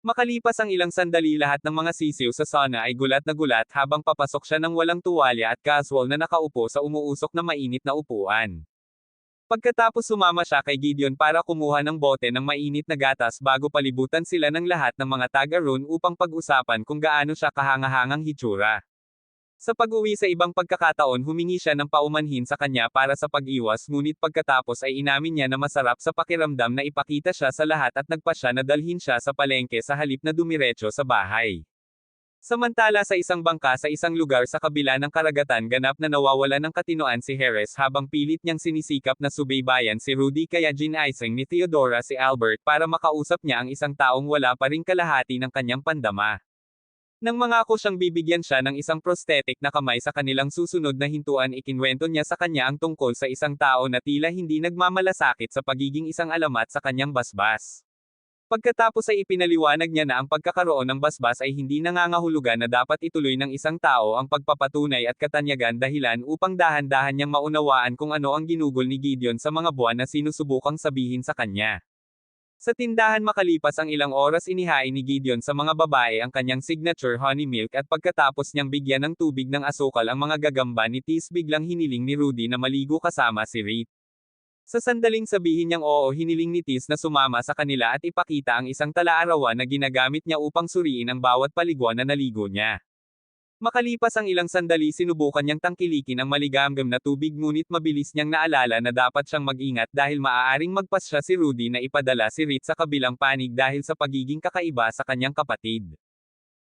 Makalipas ang ilang sandali lahat ng mga sisiw sa sauna ay gulat na gulat habang papasok siya ng walang tuwalya at casual na nakaupo sa umuusok na mainit na upuan. Pagkatapos sumama siya kay Gideon para kumuha ng bote ng mainit na gatas bago palibutan sila ng lahat ng mga taga-roon upang pag-usapan kung gaano siya kahangahangang hitsura. Sa pag-uwi sa ibang pagkakataon humingi siya ng paumanhin sa kanya para sa pag-iwas ngunit pagkatapos ay inamin niya na masarap sa pakiramdam na ipakita siya sa lahat at nagpa siya na dalhin siya sa palengke sa halip na dumiretso sa bahay. Samantala sa isang bangka sa isang lugar sa kabila ng karagatan ganap na nawawalan ng katinoan si Harris habang pilit niyang sinisikap na subaybayan si Rudy kaya ginaising ni Theodora si Albert para makausap niya ang isang taong wala pa ring kalahati ng kanyang pandama. Nang mangako siyang bibigyan siya ng isang prosthetic na kamay sa kanilang susunod na hintuan ikinwento niya sa kanya ang tungkol sa isang tao na tila hindi nagmamalasakit sa pagiging isang alamat sa kanyang basbas. Pagkatapos ay ipinaliwanag niya na ang pagkakaroon ng basbas ay hindi nangangahulugan na dapat ituloy ng isang tao ang pagpapatunay at katanyagan dahilan upang dahan-dahan niyang maunawaan kung ano ang ginugol ni Gideon sa mga buwan na sinusubukang sabihin sa kanya. Sa tindahan makalipas ang ilang oras inihain ni Gideon sa mga babae ang kanyang signature honey milk at pagkatapos niyang bigyan ng tubig ng asukal ang mga gagamba ni Tis biglang hiniling ni Rudy na maligo kasama si Reed. Sa sandaling sabihin niyang oo hiniling ni Tis na sumama sa kanila at ipakita ang isang talaarawan na ginagamit niya upang suriin ang bawat paliguan na naligo niya. Makalipas ang ilang sandali sinubukan niyang tangkilikin ang maligamgam na tubig ngunit mabilis niyang naalala na dapat siyang mag-ingat dahil maaaring magpasya si Rudy na ipadala si Reed sa kabilang panig dahil sa pagiging kakaiba sa kanyang kapatid.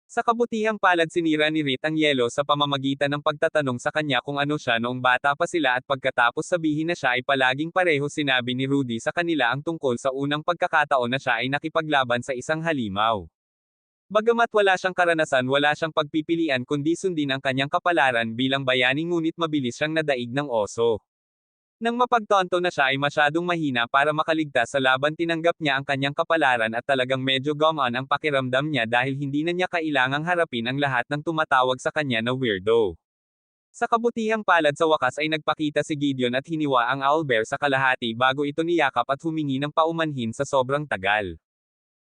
Sa kabutihang palad sinira ni Reed ang yelo sa pamamagitan ng pagtatanong sa kanya kung ano siya noong bata pa sila at pagkatapos sabihin na siya ay palaging pareho sinabi ni Rudy sa kanila ang tungkol sa unang pagkakataon na siya ay nakipaglaban sa isang halimaw. Bagamat wala siyang karanasan wala siyang pagpipilian kundi sundin ang kanyang kapalaran bilang bayani ngunit mabilis siyang nadaig ng oso. Nang mapagtanto na siya ay masyadong mahina para makaligtas sa laban tinanggap niya ang kanyang kapalaran at talagang medyo gumaan ang pakiramdam niya dahil hindi na niya kailangang harapin ang lahat ng tumatawag sa kanya na weirdo. Sa kabutihang palad sa wakas ay nagpakita si Gideon at hiniwa ang owlbear sa kalahati bago ito niyakap at humingi ng paumanhin sa sobrang tagal.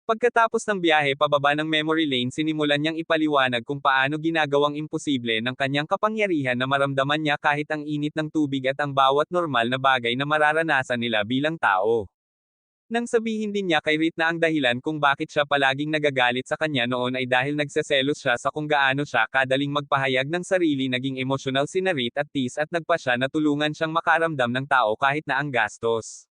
Pagkatapos ng biyahe pababa ng memory lane sinimulan niyang ipaliwanag kung paano ginagawang imposible ng kanyang kapangyarihan na maramdaman niya kahit ang init ng tubig at ang bawat normal na bagay na mararanasan nila bilang tao. Nang sabihin din niya kay Reed na ang dahilan kung bakit siya palaging nagagalit sa kanya noon ay dahil nagseselos siya sa kung gaano siya kadaling magpahayag ng sarili, naging emosyonal sina Reed at Tess at nagpa siya na tulungan siyang makaramdam ng tao kahit na ang gastos.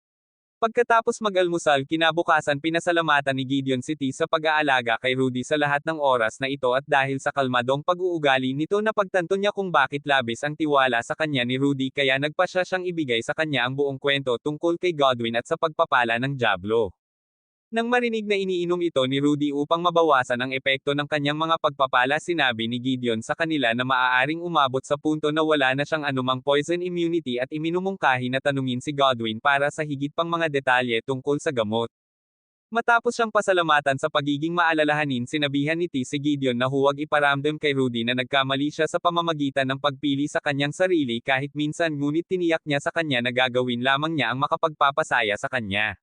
Pagkatapos mag-almusal kinabukasan pinasalamatan ni Gideon si Tess sa pag-aalaga kay Rudy sa lahat ng oras na ito at dahil sa kalmadong pag-uugali nito napagtanto niya kung bakit labis ang tiwala sa kanya ni Rudy kaya nagpa siya siyang ibigay sa kanya ang buong kwento tungkol kay Godwin at sa pagpapala ng dyablo. Nang marinig na iniinom ito ni Rudy upang mabawasan ang epekto ng kanyang mga pagpapala, sinabi ni Gideon sa kanila na maaaring umabot sa punto na wala na siyang anumang poison immunity at iminumungkahi na tanungin si Godwin para sa higit pang mga detalye tungkol sa gamot. Matapos siyang pasalamatan sa pagiging maalalahanin, sinabihan ni Tess si Gideon na huwag iparamdam kay Rudy na nagkamali siya sa pamamagitan ng pagpili sa kanyang sarili kahit minsan, ngunit tiniyak niya sa kanya na gagawin lamang niya ang makapagpapasaya sa kanya.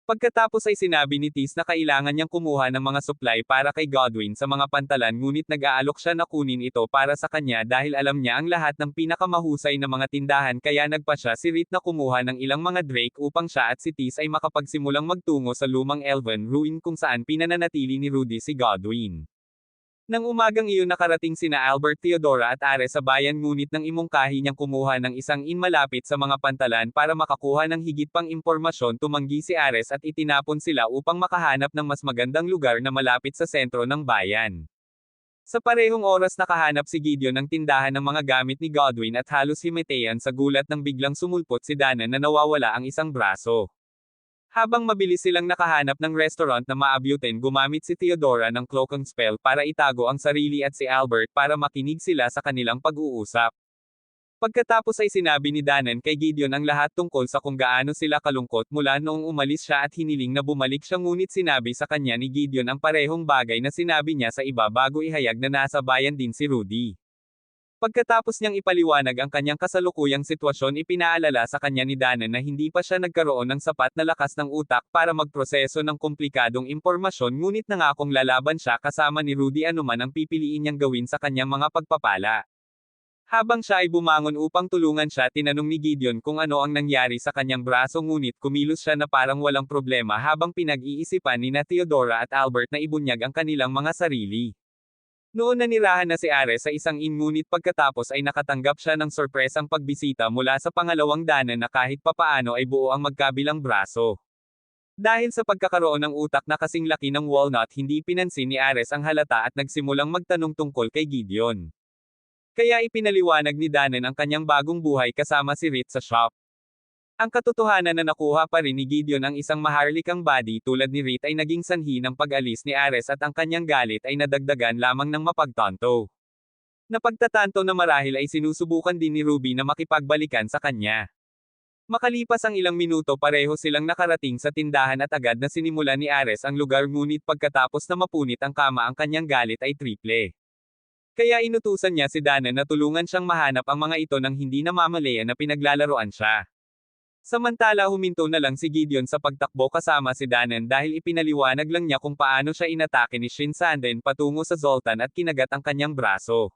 Pagkatapos ay sinabi ni Tess na kailangan niyang kumuha ng mga supply para kay Godwin sa mga pantalan, ngunit nag-aalok siya na kunin ito para sa kanya dahil alam niya ang lahat ng pinakamahusay na mga tindahan kaya nagpa siya si Reed na kumuha ng ilang mga Drake upang siya at si Tess ay makapagsimulang magtungo sa lumang Elven Ruin kung saan pinananatili ni Rudy si Godwin. Nang umagang iyon nakarating sina Albert, Theodora at Ares sa bayan, ngunit nang imungkahi niyang kumuha ng isang inn malapit sa mga pantalan para makakuha ng higit pang impormasyon, tumanggi si Ares at itinapon sila upang makahanap ng mas magandang lugar na malapit sa sentro ng bayan. Sa parehong oras nakahanap si Gideon ng tindahan ng mga gamit ni Godwin at halos himatayan sa gulat nang biglang sumulpot si Danan na nawawala ang isang braso. Habang mabilis silang nakahanap ng restaurant na maabutin, gumamit si Theodora ng cloaking spell para itago ang sarili at si Albert para makinig sila sa kanilang pag-uusap. Pagkatapos ay sinabi ni Danan kay Gideon ang lahat tungkol sa kung gaano sila kalungkot mula noong umalis siya at hiniling na bumalik siya, ngunit sinabi sa kanya ni Gideon ang parehong bagay na sinabi niya sa iba bago ihayag na nasa bayan din si Rudy. Pagkatapos niyang ipaliwanag ang kanyang kasalukuyang sitwasyon, ipinaalala sa kanya ni Danan na hindi pa siya nagkaroon ng sapat na lakas ng utak para magproseso ng komplikadong impormasyon, ngunit nangakong lalaban siya kasama ni Rudy anuman ang pipiliin niyang gawin sa kanyang mga pagpapala. Habang siya ay bumangon upang tulungan siya, tinanong ni Gideon kung ano ang nangyari sa kanyang braso, ngunit kumilos siya na parang walang problema habang pinag-iisipan ni Theodora at Albert na ibunyag ang kanilang mga sarili. Noon nanirahan na si Ares sa isang inn, ngunit pagkatapos ay nakatanggap siya ng sorpresang pagbisita mula sa pangalawang Danan na kahit papaano ay buo ang magkabilang braso. Dahil sa pagkakaroon ng utak na kasing laki ng walnut, hindi pinansin ni Ares ang halata at nagsimulang magtanong tungkol kay Gideon. Kaya ipinaliwanag ni Danan ang kanyang bagong buhay kasama si Reed sa shop. Ang katotohanan na nakuha pa rin ni Gideon ang isang maharlikang body tulad ni Reed ay naging sanhi ng pag-alis ni Ares at ang kanyang galit ay nadagdagan lamang ng mapagtanto. Napagtatanto na marahil ay sinusubukan din ni Ruby na makipagbalikan sa kanya. Makalipas ang ilang minuto, pareho silang nakarating sa tindahan at agad na sinimulan ni Ares ang lugar, ngunit pagkatapos na mapunit ang kama ang kanyang galit ay triple. Kaya inutusan niya si Danan na tulungan siyang mahanap ang mga ito nang hindi namamalayan na pinaglalaroan siya. Samantala huminto na lang si Gideon sa pagtakbo kasama si Danan dahil ipinaliwanag lang niya kung paano siya inatake ni Shinsaden patungo sa Zoltan at kinagat ang kanyang braso.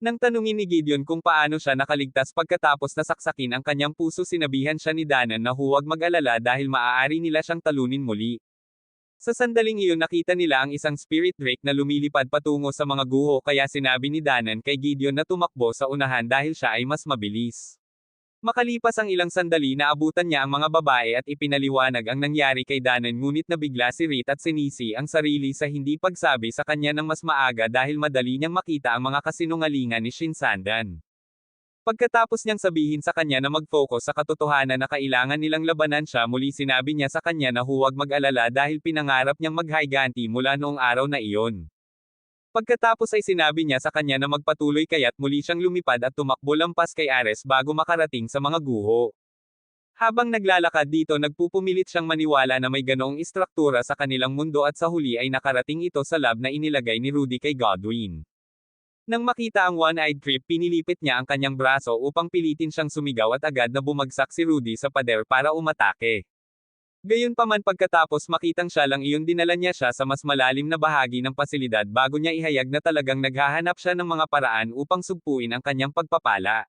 Nang tanungin ni Gideon kung paano siya nakaligtas pagkatapos nasaksakin ang kanyang puso, sinabihan siya ni Danan na huwag mag-alala dahil maaari nila siyang talunin muli. Sa sandaling iyon nakita nila ang isang spirit drake na lumilipad patungo sa mga guho, kaya sinabi ni Danan kay Gideon na tumakbo sa unahan dahil siya ay mas mabilis. Makalipas ang ilang sandali, naabutan niya ang mga babae at ipinaliwanag ang nangyari kay Danan, ngunit nabigla si Reed at sinisi ang sarili sa hindi pagsabi sa kanya ng mas maaga dahil madali niyang makita ang mga kasinungalingan ni Shinsaden. Pagkatapos niyang sabihin sa kanya na mag-focus sa katotohanan na kailangan nilang labanan siya, muli sinabi niya sa kanya na huwag mag-alala dahil pinangarap niyang maghiganti mula noong araw na iyon. Pagkatapos ay sinabi niya sa kanya na magpatuloy, kaya't muli siyang lumipad at tumakbo lampas kay Ares bago makarating sa mga guho. Habang naglalakad dito, nagpupumilit siyang maniwala na may ganoong istruktura sa kanilang mundo at sa huli ay nakarating ito sa lab na inilagay ni Rudy kay Godwin. Nang makita ang one-eyed creep, pinilipit niya ang kanyang braso upang pilitin siyang sumigaw at agad na bumagsak si Rudy sa pader para umatake. Gayunpaman, pagkatapos makitang siya lang iyon, dinala niya siya sa mas malalim na bahagi ng pasilidad bago niya ihayag na talagang naghahanap siya ng mga paraan upang sugpuin ang kanyang pagpapala.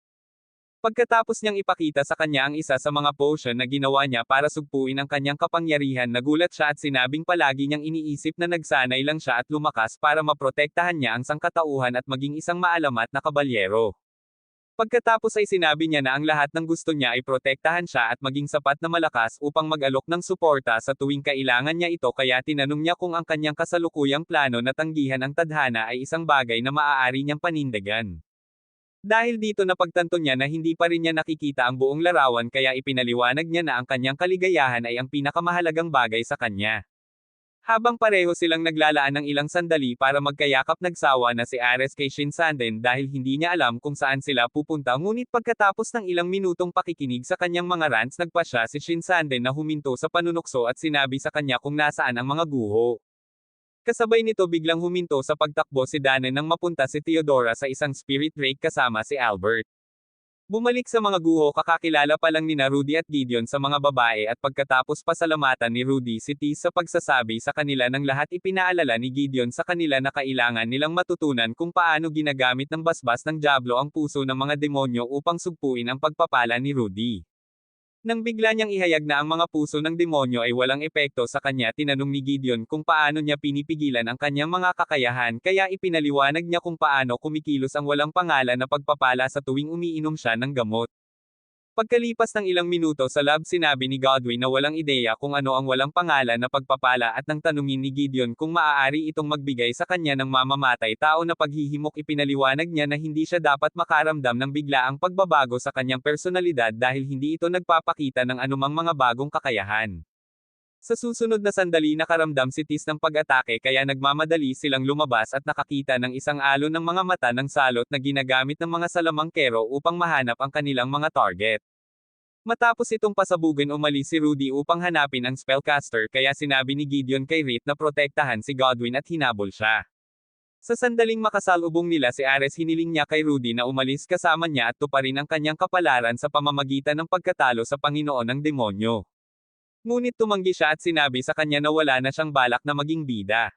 Pagkatapos niyang ipakita sa kanya ang isa sa mga potion na ginawa niya para sugpuin ang kanyang kapangyarihan, nagulat siya at sinabing palagi niyang iniisip na nagsanay lang siya at lumakas para maprotektahan niya ang sangkatauhan at maging isang maalamat na kabalyero. Pagkatapos ay sinabi niya na ang lahat ng gusto niya ay protektahan siya at maging sapat na malakas upang mag-alok ng suporta sa tuwing kailangan niya ito, kaya tinanong niya kung ang kanyang kasalukuyang plano na tanggihan ang tadhana ay isang bagay na maaari niyang panindigan. Dahil dito napagtanto niya na hindi pa rin niya nakikita ang buong larawan, kaya ipinaliwanag niya na ang kanyang kaligayahan ay ang pinakamahalagang bagay sa kanya. Habang pareho silang naglalaan ng ilang sandali para magkayakap, nagsawa na si Ares kay Shinsaden dahil hindi niya alam kung saan sila pupunta, ngunit pagkatapos ng ilang minutong pakikinig sa kanyang mga rants, nagpa siya si Shinsaden na huminto sa panunukso at sinabi sa kanya kung nasaan ang mga guho. Kasabay nito biglang huminto sa pagtakbo si Danen nang mapunta si Theodora sa isang spirit rake kasama si Albert. Bumalik sa mga guho, kakakilala pa lang nina Rudy at Gideon sa mga babae, at pagkatapos pasalamatan ni Rudy si Tis sa pagsasabi sa kanila ng lahat, ipinaalala ni Gideon sa kanila na kailangan nilang matutunan kung paano ginagamit ng basbas ng Diablo ang puso ng mga demonyo upang sugpuin ang pagpapala ni Rudy. Nang bigla niyang ihayag na ang mga puso ng demonyo ay walang epekto sa kanya, tinanong ni Gideon kung paano niya pinipigilan ang kanyang mga kakayahan, kaya ipinaliwanag niya kung paano kumikilos ang walang pangalan na pagpapala sa tuwing umiinom siya ng gamot. Pagkalipas ng ilang minuto sa lab, sinabi ni Godwin na walang ideya kung ano ang walang pangalan na pagpapala, at nang tanungin ni Gideon kung maaari itong magbigay sa kanya ng mamamatay tao na paghihimok, ipinaliwanag niya na hindi siya dapat makaramdam ng biglaang pagbabago sa kanyang personalidad dahil hindi ito nagpapakita ng anumang mga bagong kakayahan. Sa susunod na sandali nakaramdam si Tis ng pag-atake, kaya nagmamadali silang lumabas at nakakita ng isang alon ng mga mata ng salot na ginagamit ng mga salamangkero upang mahanap ang kanilang mga target. Matapos itong pasabugin, umalis si Rudy upang hanapin ang spellcaster, kaya sinabi ni Gideon kay Rith na protektahan si Godwin at hinabol siya. Sa sandaling makasalubong nila si Ares, hiniling niya kay Rudy na umalis kasama niya at tuparin ang kanyang kapalaran sa pamamagitan ng pagkatalo sa Panginoon ng Demonyo. Ngunit tumanggi siya at sinabi sa kanya na wala na siyang balak na maging bida.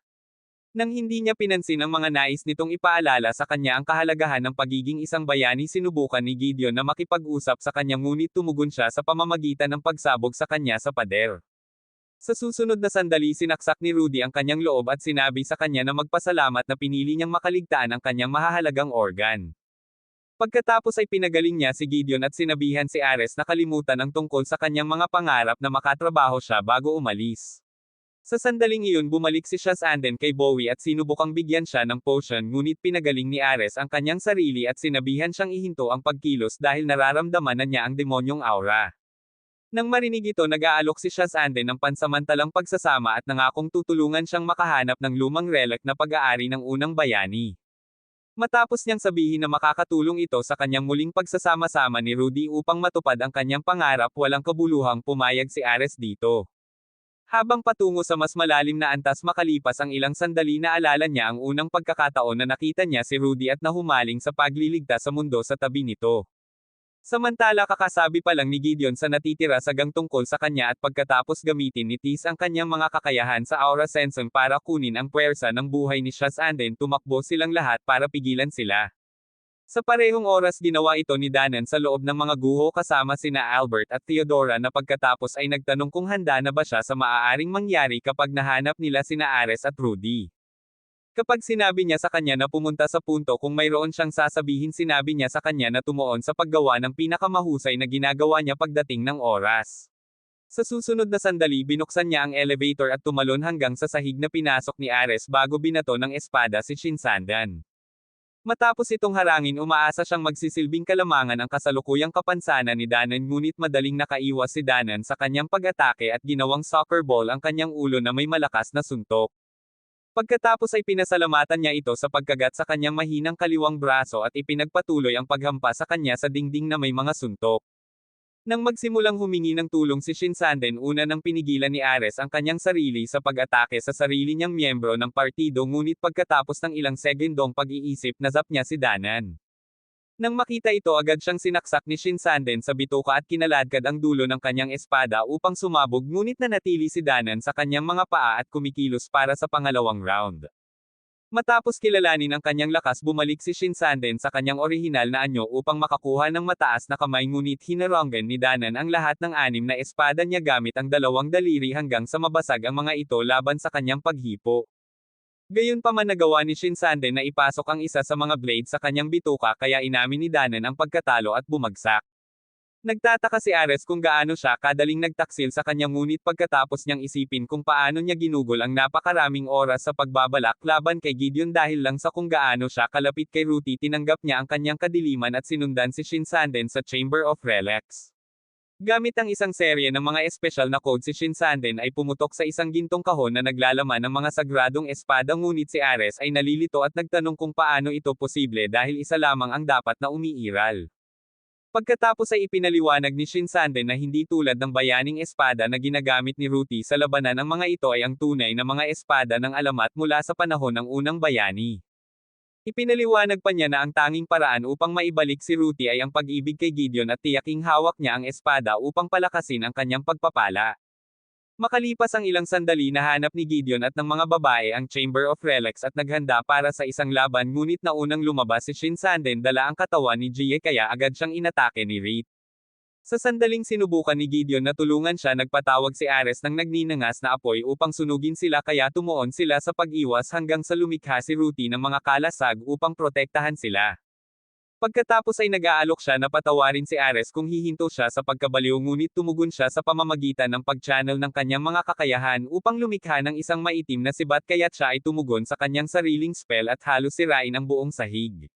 Nang hindi niya pinansin ang mga nais nitong ipaalala sa kanya ang kahalagahan ng pagiging isang bayani, sinubukan ni Gideon na makipag-usap sa kanya, ngunit tumugon siya sa pamamagitan ng pagsabog sa kanya sa pader. Sa susunod na sandali, sinaksak ni Rudy ang kanyang loob at sinabi sa kanya na magpasalamat na pinili niyang makaligtaan ang kanyang mahahalagang organ. Pagkatapos ay pinagaling niya si Gideon at sinabihan si Ares na kalimutan ang tungkol sa kanyang mga pangarap na makatrabaho siya bago umalis. Sa sandaling iyon, bumalik si Shinsaden kay Bowie at sinubukang bigyan siya ng potion, ngunit pinagaling ni Ares ang kanyang sarili at sinabihan siyang ihinto ang pagkilos dahil nararamdaman na niya ang demonyong aura. Nang marinig ito, nag-aalok si Shinsaden ng pansamantalang pagsasama at nangakong tutulungan siyang makahanap ng lumang relic na pag-aari ng unang bayani. Matapos niyang sabihin na makakatulong ito sa kanyang muling pagsasama-sama ni Rudy upang matupad ang kanyang pangarap, walang kabuluhang pumayag si Ares dito. Habang patungo sa mas malalim na antas, makalipas ang ilang sandali, naalala niya ang unang pagkakataon na nakita niya si Rudy at nahumaling sa pagliligtas sa mundo sa tabi nito. Samantala, kakasabi pa lang ni Gideon sa natitira sagang tungkol sa kanya, at pagkatapos gamitin ni Tis ang kanyang mga kakayahan sa Aura Sensing para kunin ang puwersa ng buhay ni Shinsaden, tumakbo silang lahat para pigilan sila. Sa parehong oras, ginawa ito ni Danen sa loob ng mga guho kasama sina Albert at Theodora, na pagkatapos ay nagtanong kung handa na ba siya sa maaaring mangyari kapag nahanap nila sina Ares at Rudy. Kapag sinabi niya sa kanya na pumunta sa punto kung mayroon siyang sasabihin, sinabi niya sa kanya na tumuon sa paggawa ng pinakamahusay na ginagawa niya pagdating ng oras. Sa susunod na sandali, binuksan niya ang elevator at tumalon hanggang sa sahig na pinasok ni Ares bago binato ng espada si Shinsaden. Matapos itong harangin, umaasa siyang magsisilbing kalamangan ang kasalukuyang kapansanan ni Danen, ngunit madaling nakaiwas si Danen sa kanyang pag-atake at ginawang soccer ball ang kanyang ulo na may malakas na suntok. Pagkatapos ay pinasalamatan niya ito sa pagkagat sa kanyang mahinang kaliwang braso at ipinagpatuloy ang paghampas sa kanya sa dingding na may mga suntok. Nang magsimulang humingi ng tulong si Shinsaden, una nang pinigilan ni Ares ang kanyang sarili sa pag-atake sa sarili niyang miyembro ng partido, ngunit pagkatapos ng ilang segundong pag-iisip, nazap niya si Danen. Nang makita ito, agad siyang sinaksak ni Shinsaden sa bituka at kinaladkad ang dulo ng kanyang espada upang sumabog, ngunit nanatili si Danen sa kanyang mga paa at kumikilos para sa pangalawang round. Matapos kilalanin ang kanyang lakas bumalik si Shinzanden sa kanyang orihinal na anyo upang makakuha ng mataas na kamay ngunit hinarangan ni Danan ang lahat ng anim na espada niya gamit ang dalawang daliri hanggang sa mabasag ang mga ito laban sa kanyang paghipo. Gayunpaman nagawa ni Shinzanden na ipasok ang isa sa mga blade sa kanyang bituka kaya inamin ni Danan ang pagkatalo at bumagsak. Nagtataka si Ares kung gaano siya kadaling nagtaksil sa kanya ngunit pagkatapos niyang isipin kung paano niya ginugol ang napakaraming oras sa pagbabalak laban kay Gideon dahil lang sa kung gaano siya kalapit kay Ruti tinanggap niya ang kanyang kadiliman at sinundan si Shinzanden sa Chamber of Relics. Gamit ang isang serye ng mga espesyal na code si Shinzanden ay pumutok sa isang gintong kahon na naglalaman ng mga sagradong espada ngunit si Ares ay nalilito at nagtanong kung paano ito posible dahil isa lamang ang dapat na umiiral. Pagkatapos ay ipinaliwanag ni Shinzanden na hindi tulad ng bayaning espada na ginagamit ni Ruti sa labanan ang mga ito ay ang tunay na mga espada ng alamat mula sa panahon ng unang bayani. Ipinaliwanag pa niya na ang tanging paraan upang maibalik si Ruti ay ang pag-ibig kay Gideon at tiyaking hawak niya ang espada upang palakasin ang kanyang pagpapala. Makalipas ang ilang sandali nahanap ni Gideon at ng mga babae ang Chamber of Relics at naghanda para sa isang laban ngunit naunang lumabas si Shinzanden dala ang katawan ni Jie kaya agad siyang inatake ni Reed. Sa sandaling sinubukan ni Gideon na tulungan siya nagpatawag si Ares ng nagninangas na apoy upang sunugin sila kaya tumuon sila sa pag-iwas hanggang sa lumikha si Ruti ng mga kalasag upang protektahan sila. Pagkatapos ay nag-aalok siya na patawarin si Ares kung hihinto siya sa pagkabaliw ngunit tumugon siya sa pamamagitan ng pag-channel ng kanyang mga kakayahan upang lumikha ng isang maitim na sibat kaya't siya ay tumugon sa kanyang sariling spell at halos sirain ang buong sahig.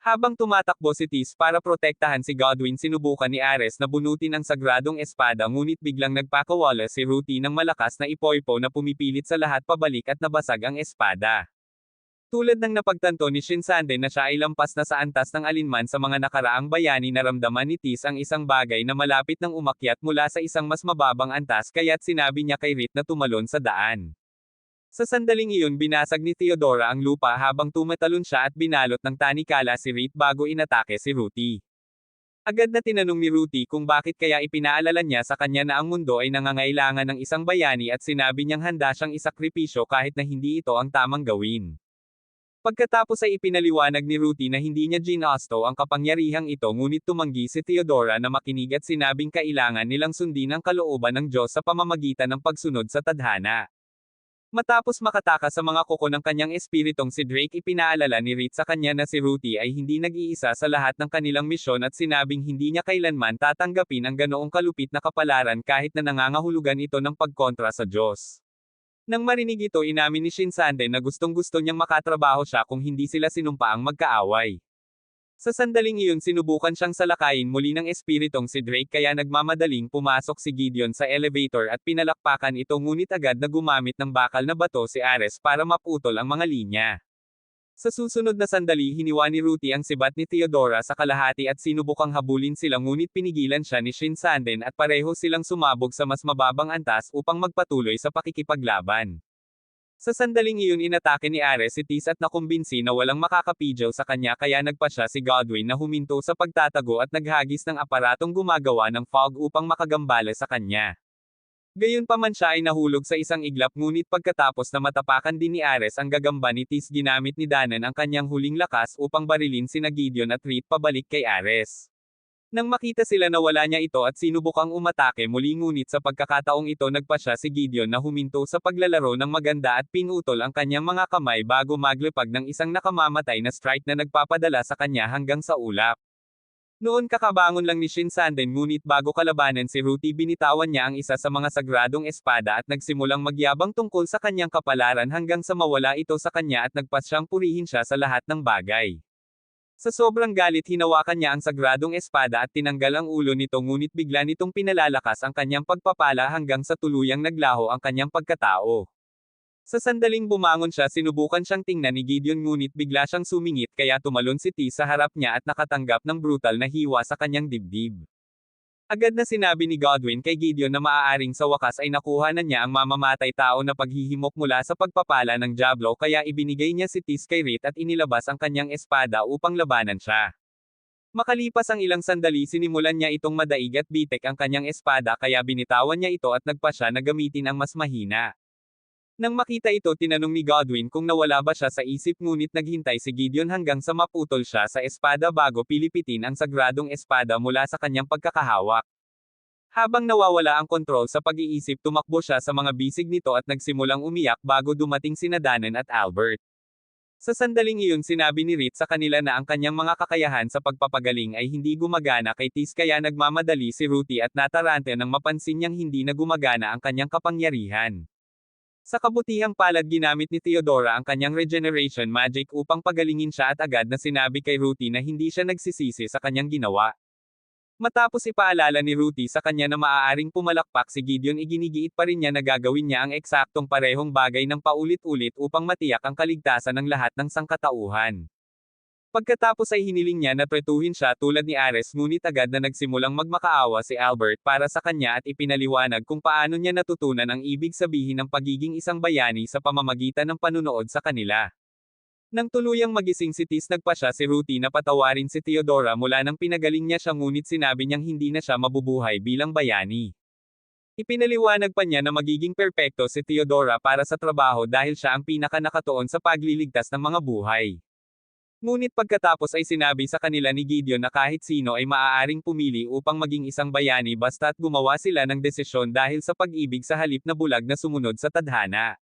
Habang tumatakbo si Tis para protektahan si Godwin sinubukan ni Ares na bunutin ang sagradong espada ngunit biglang nagpakawala si Ruti ng malakas na ipoipo na pumipilit sa lahat pabalik at nabasag ang espada. Tulad ng napagtanto ni Shinzanden na siya ay lampas na sa antas ng alinman sa mga nakaraang bayani naramdaman ni Tis ang isang bagay na malapit nang umakyat mula sa isang mas mababang antas kaya't sinabi niya kay Reed na tumalon sa daan. Sa sandaling iyon binasag ni Theodora ang lupa habang tumatalon siya at binalot ng tanikala si Reed bago inatake si Ruti. Agad na tinanong ni Ruti kung bakit kaya ipinaalala niya sa kanya na ang mundo ay nangangailangan ng isang bayani at sinabi niyang handa siyang isakripisyo kahit na hindi ito ang tamang gawin. Pagkatapos ay ipinaliwanag ni Ruti na hindi niya ginasto ang kapangyarihang ito ngunit tumanggi si Theodora na makinig at sinabing kailangan nilang sundin ang kalooban ng Diyos sa pamamagitan ng pagsunod sa tadhana. Matapos makatakas sa mga kuko ng kanyang espiritong si Drake ipinaalala ni Reed sa kanya na si Ruti ay hindi nag-iisa sa lahat ng kanilang misyon at sinabing hindi niya kailanman tatanggapin ang ganoong kalupit na kapalaran kahit na nangangahulugan ito ng pagkontra sa Diyos. Nang marinig ito inamin ni Shinzanden na gustong-gusto niyang makatrabaho siya kung hindi sila sinumpaang magkaaway. Sa sandaling iyon sinubukan siyang salakayin muli ng espiritong si Drake kaya nagmamadaling pumasok si Gideon sa elevator at pinalakpakan ito ngunit agad na gumamit ng bakal na bato si Ares para maputol ang mga linya. Sa susunod na sandali hiniwa ni Ruti ang sibat ni Theodora sa kalahati at sinubukang habulin sila ngunit pinigilan siya ni Shinzanden at pareho silang sumabog sa mas mababang antas upang magpatuloy sa pakikipaglaban. Sa sandaling iyon inatake ni Ares si Tis at nakumbinsi na walang makakapidyaw sa kanya kaya nagpa siya si Godwin na huminto sa pagtatago at naghagis ng aparatong gumagawa ng fog upang makagambala sa kanya. Gayunpaman siya ay nahulog sa isang iglap ngunit pagkatapos na matapakan din ni Ares ang gagamba ni Tis ginamit ni Danan ang kanyang huling lakas upang barilin sina Gideon at Reed pabalik kay Ares. Nang makita sila na wala niya ito at sinubukang umatake muli ngunit sa pagkakataong ito nagpa siya si Gideon na huminto sa paglalaro ng maganda at pinutol ang kanyang mga kamay bago maglipag ng isang nakamamatay na strike na nagpapadala sa kanya hanggang sa ulap. Noon kakabangon lang ni Shinzanden ngunit bago kalabanan si Ruti binitawan niya ang isa sa mga sagradong espada at nagsimulang magyabang tungkol sa kanyang kapalaran hanggang sa mawala ito sa kanya at nagpas siyang purihin siya sa lahat ng bagay. Sa sobrang galit hinawakan niya ang sagradong espada at tinanggal ang ulo nito ngunit bigla nitong pinalalakas ang kanyang pagpapala hanggang sa tuluyang naglaho ang kanyang pagkatao. Sa sandaling bumangon siya sinubukan siyang tingnan ni Gideon ngunit bigla siyang sumingit kaya tumalon si T sa harap niya at nakatanggap ng brutal na hiwa sa kanyang dibdib. Agad na sinabi ni Godwin kay Gideon na maaaring sa wakas ay nakuha na niya ang mamamatay tao na paghihimok mula sa pagpapala ng Diablo kaya ibinigay niya si Tis kay Reed at inilabas ang kanyang espada upang labanan siya. Makalipas ang ilang sandali sinimulan niya itong madaig at bitek ang kanyang espada kaya binitawan niya ito at nagpa siya na gamitin ang mas mahina. Nang makita ito tinanong ni Godwin kung nawala ba siya sa isip ngunit naghintay si Gideon hanggang sa maputol siya sa espada bago pilipitin ang sagradong espada mula sa kanyang pagkakahawak. Habang nawawala ang kontrol sa pag-iisip tumakbo siya sa mga bisig nito at nagsimulang umiyak bago dumating sina Danen at Albert. Sa sandaling iyon sinabi ni Reed sa kanila na ang kanyang mga kakayahan sa pagpapagaling ay hindi gumagana kay Tis kaya nagmamadali si Ruthie at natarante nang mapansin niyang hindi na gumagana ang kanyang kapangyarihan. Sa kabutihang palad ginamit ni Theodora ang kanyang regeneration magic upang pagalingin siya at agad na sinabi kay Ruthie na hindi siya nagsisisi sa kanyang ginawa. Matapos ipaalala ni Ruthie sa kanya na maaaring pumalakpak si Gideon iginigiit pa rin niya na gagawin niya ang eksaktong parehong bagay ng paulit-ulit upang matiyak ang kaligtasan ng lahat ng sangkatauhan. Pagkatapos ay hiniling niya na tretuhin siya tulad ni Ares ngunit agad na nagsimulang magmakaawa si Albert para sa kanya at ipinaliwanag kung paano niya natutunan ang ibig sabihin ng pagiging isang bayani sa pamamagitan ng panunood sa kanila. Nang tuluyang magising si Tis nagpasya si Ruthie na patawarin si Theodora mula nang pinagaling niya siya ngunit sinabi niyang hindi na siya mabubuhay bilang bayani. Ipinaliwanag pa niya na magiging perpekto si Theodora para sa trabaho dahil siya ang pinaka-nakatuon sa pagliligtas ng mga buhay. Ngunit pagkatapos ay sinabi sa kanila ni Gideon na kahit sino ay maaaring pumili upang maging isang bayani basta't gumawa sila ng desisyon dahil sa pag-ibig sa halip na bulag na sumunod sa tadhana.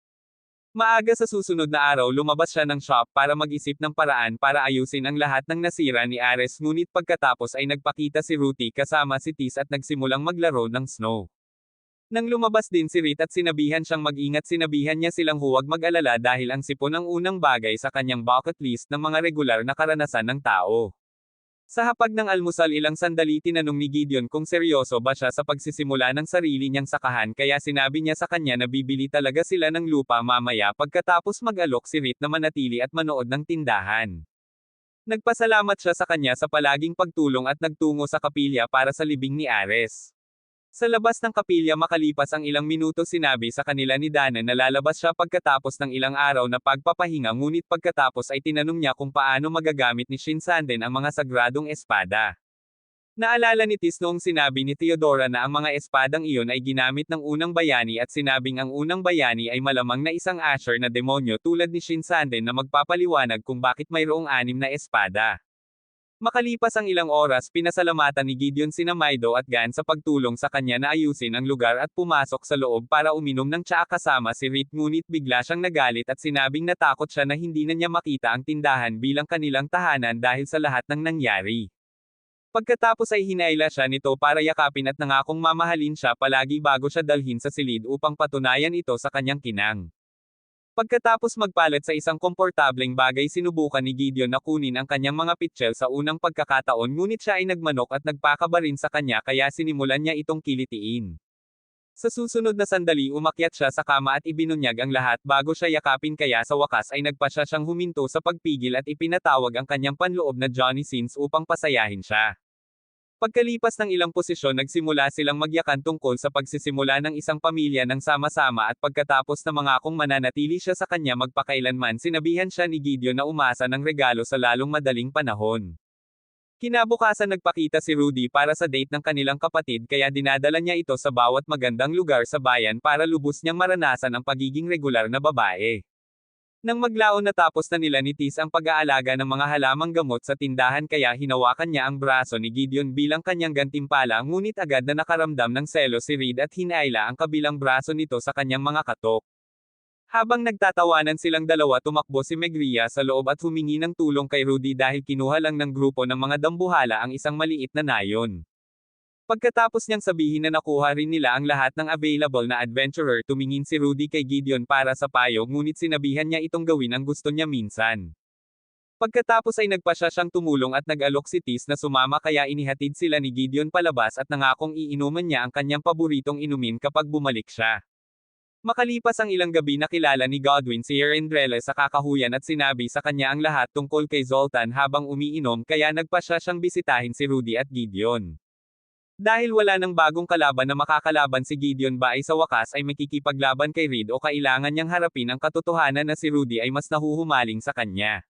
Maaga sa susunod na araw lumabas siya ng shop para mag-isip ng paraan para ayusin ang lahat ng nasira ni Ares ngunit pagkatapos ay nagpakita si Ruthie kasama si Tis at nagsimulang maglaro ng snow. Nang lumabas din si Reed at sinabihan siyang mag-ingat sinabihan niya silang huwag mag-alala dahil ang sipon ang unang bagay sa kanyang bucket list ng mga regular na karanasan ng tao. Sa hapag ng almusal ilang sandali tinanong ni Gideon kung seryoso ba siya sa pagsisimula ng sarili niyang sakahan kaya sinabi niya sa kanya na bibili talaga sila ng lupa mamaya pagkatapos mag-alok si Reed na manatili at manood ng tindahan. Nagpasalamat siya sa kanya sa palaging pagtulong at nagtungo sa kapilya para sa libing ni Ares. Sa labas ng kapilya makalipas ang ilang minuto sinabi sa kanila ni Danen na lalabas siya pagkatapos ng ilang araw na pagpapahinga ngunit pagkatapos ay tinanong niya kung paano magagamit ni Shinsaden ang mga sagradong espada. Naalala ni Tis noong sinabi ni Theodora na ang mga espadang iyon ay ginamit ng unang bayani at sinabing ang unang bayani ay malamang na isang Asher na demonyo tulad ni Shinsaden na magpapaliwanag kung bakit mayroong 6 na espada. Makalipas ang ilang oras pinasalamatan ni Gideon sina Maido at Gan sa pagtulong sa kanya na ayusin ang lugar at pumasok sa loob para uminom ng tsaa kasama si Reed ngunit bigla siyang nagalit at sinabing natakot siya na hindi na niya makita ang tindahan bilang kanilang tahanan dahil sa lahat ng nangyari. Pagkatapos ay hinaila siya nito para yakapin at nangakong mamahalin siya palagi bago siya dalhin sa silid upang patunayan ito sa kanyang kinang. Pagkatapos magpalit sa isang komportableng bagay sinubukan ni Gideon na kunin ang kanyang mga pitchel sa unang pagkakataon ngunit siya ay nagmanok at nagpakaba rin sa kanya kaya sinimulan niya itong kilitiin. Sa susunod na sandali umakyat siya sa kama at ibinunyag ang lahat bago siya yakapin kaya sa wakas ay nagpasya siyang huminto sa pagpigil at ipinatawag ang kanyang panloob na Johnny Sins upang pasayahin siya. Pagkalipas ng ilang posisyon nagsimula silang magyakan tungkol sa pagsisimula ng isang pamilya ng sama-sama at pagkatapos na mangakong mananatili siya sa kanya magpakailanman sinabihan siya ni Gideon na umasa ng regalo sa lalong madaling panahon. Kinabukasan nagpakita si Rudy para sa date ng kanilang kapatid kaya dinadala niya ito sa bawat magandang lugar sa bayan para lubos niyang maranasan ang pagiging regular na babae. Nang maglaon natapos na nila ni Tis ang pag-aalaga ng mga halamang gamot sa tindahan kaya hinawakan niya ang braso ni Gideon bilang kanyang gantimpala ngunit agad na nakaramdam ng selo si Reed at hinaila ang kabilang braso nito sa kanyang mga katok. Habang nagtatawanan silang dalawa tumakbo si Megria sa loob at humingi ng tulong kay Rudy dahil kinuha lang ng grupo ng mga dambuhala ang isang maliit na nayon. Pagkatapos niyang sabihin na nakuha rin nila ang lahat ng available na adventurer tumingin si Rudy kay Gideon para sa payo ngunit sinabihan niya itong gawin ang gusto niya minsan. Pagkatapos ay nagpasya siyang tumulong at nag-alok si Tis na sumama kaya inihatid sila ni Gideon palabas at nangakong iinuman niya ang kanyang paboritong inumin kapag bumalik siya. Makalipas ang ilang gabi nakilala ni Godwin si Erendrele sa kakahuyan at sinabi sa kanya ang lahat tungkol kay Zoltan habang umiinom kaya nagpasya siyang bisitahin si Rudy at Gideon. Dahil wala nang bagong kalaban na makakalaban si Gideon ba ay sa wakas ay makikipaglaban kay Reed o kailangan niyang harapin ang katotohanan na si Rudy ay mas nahuhumaling sa kanya.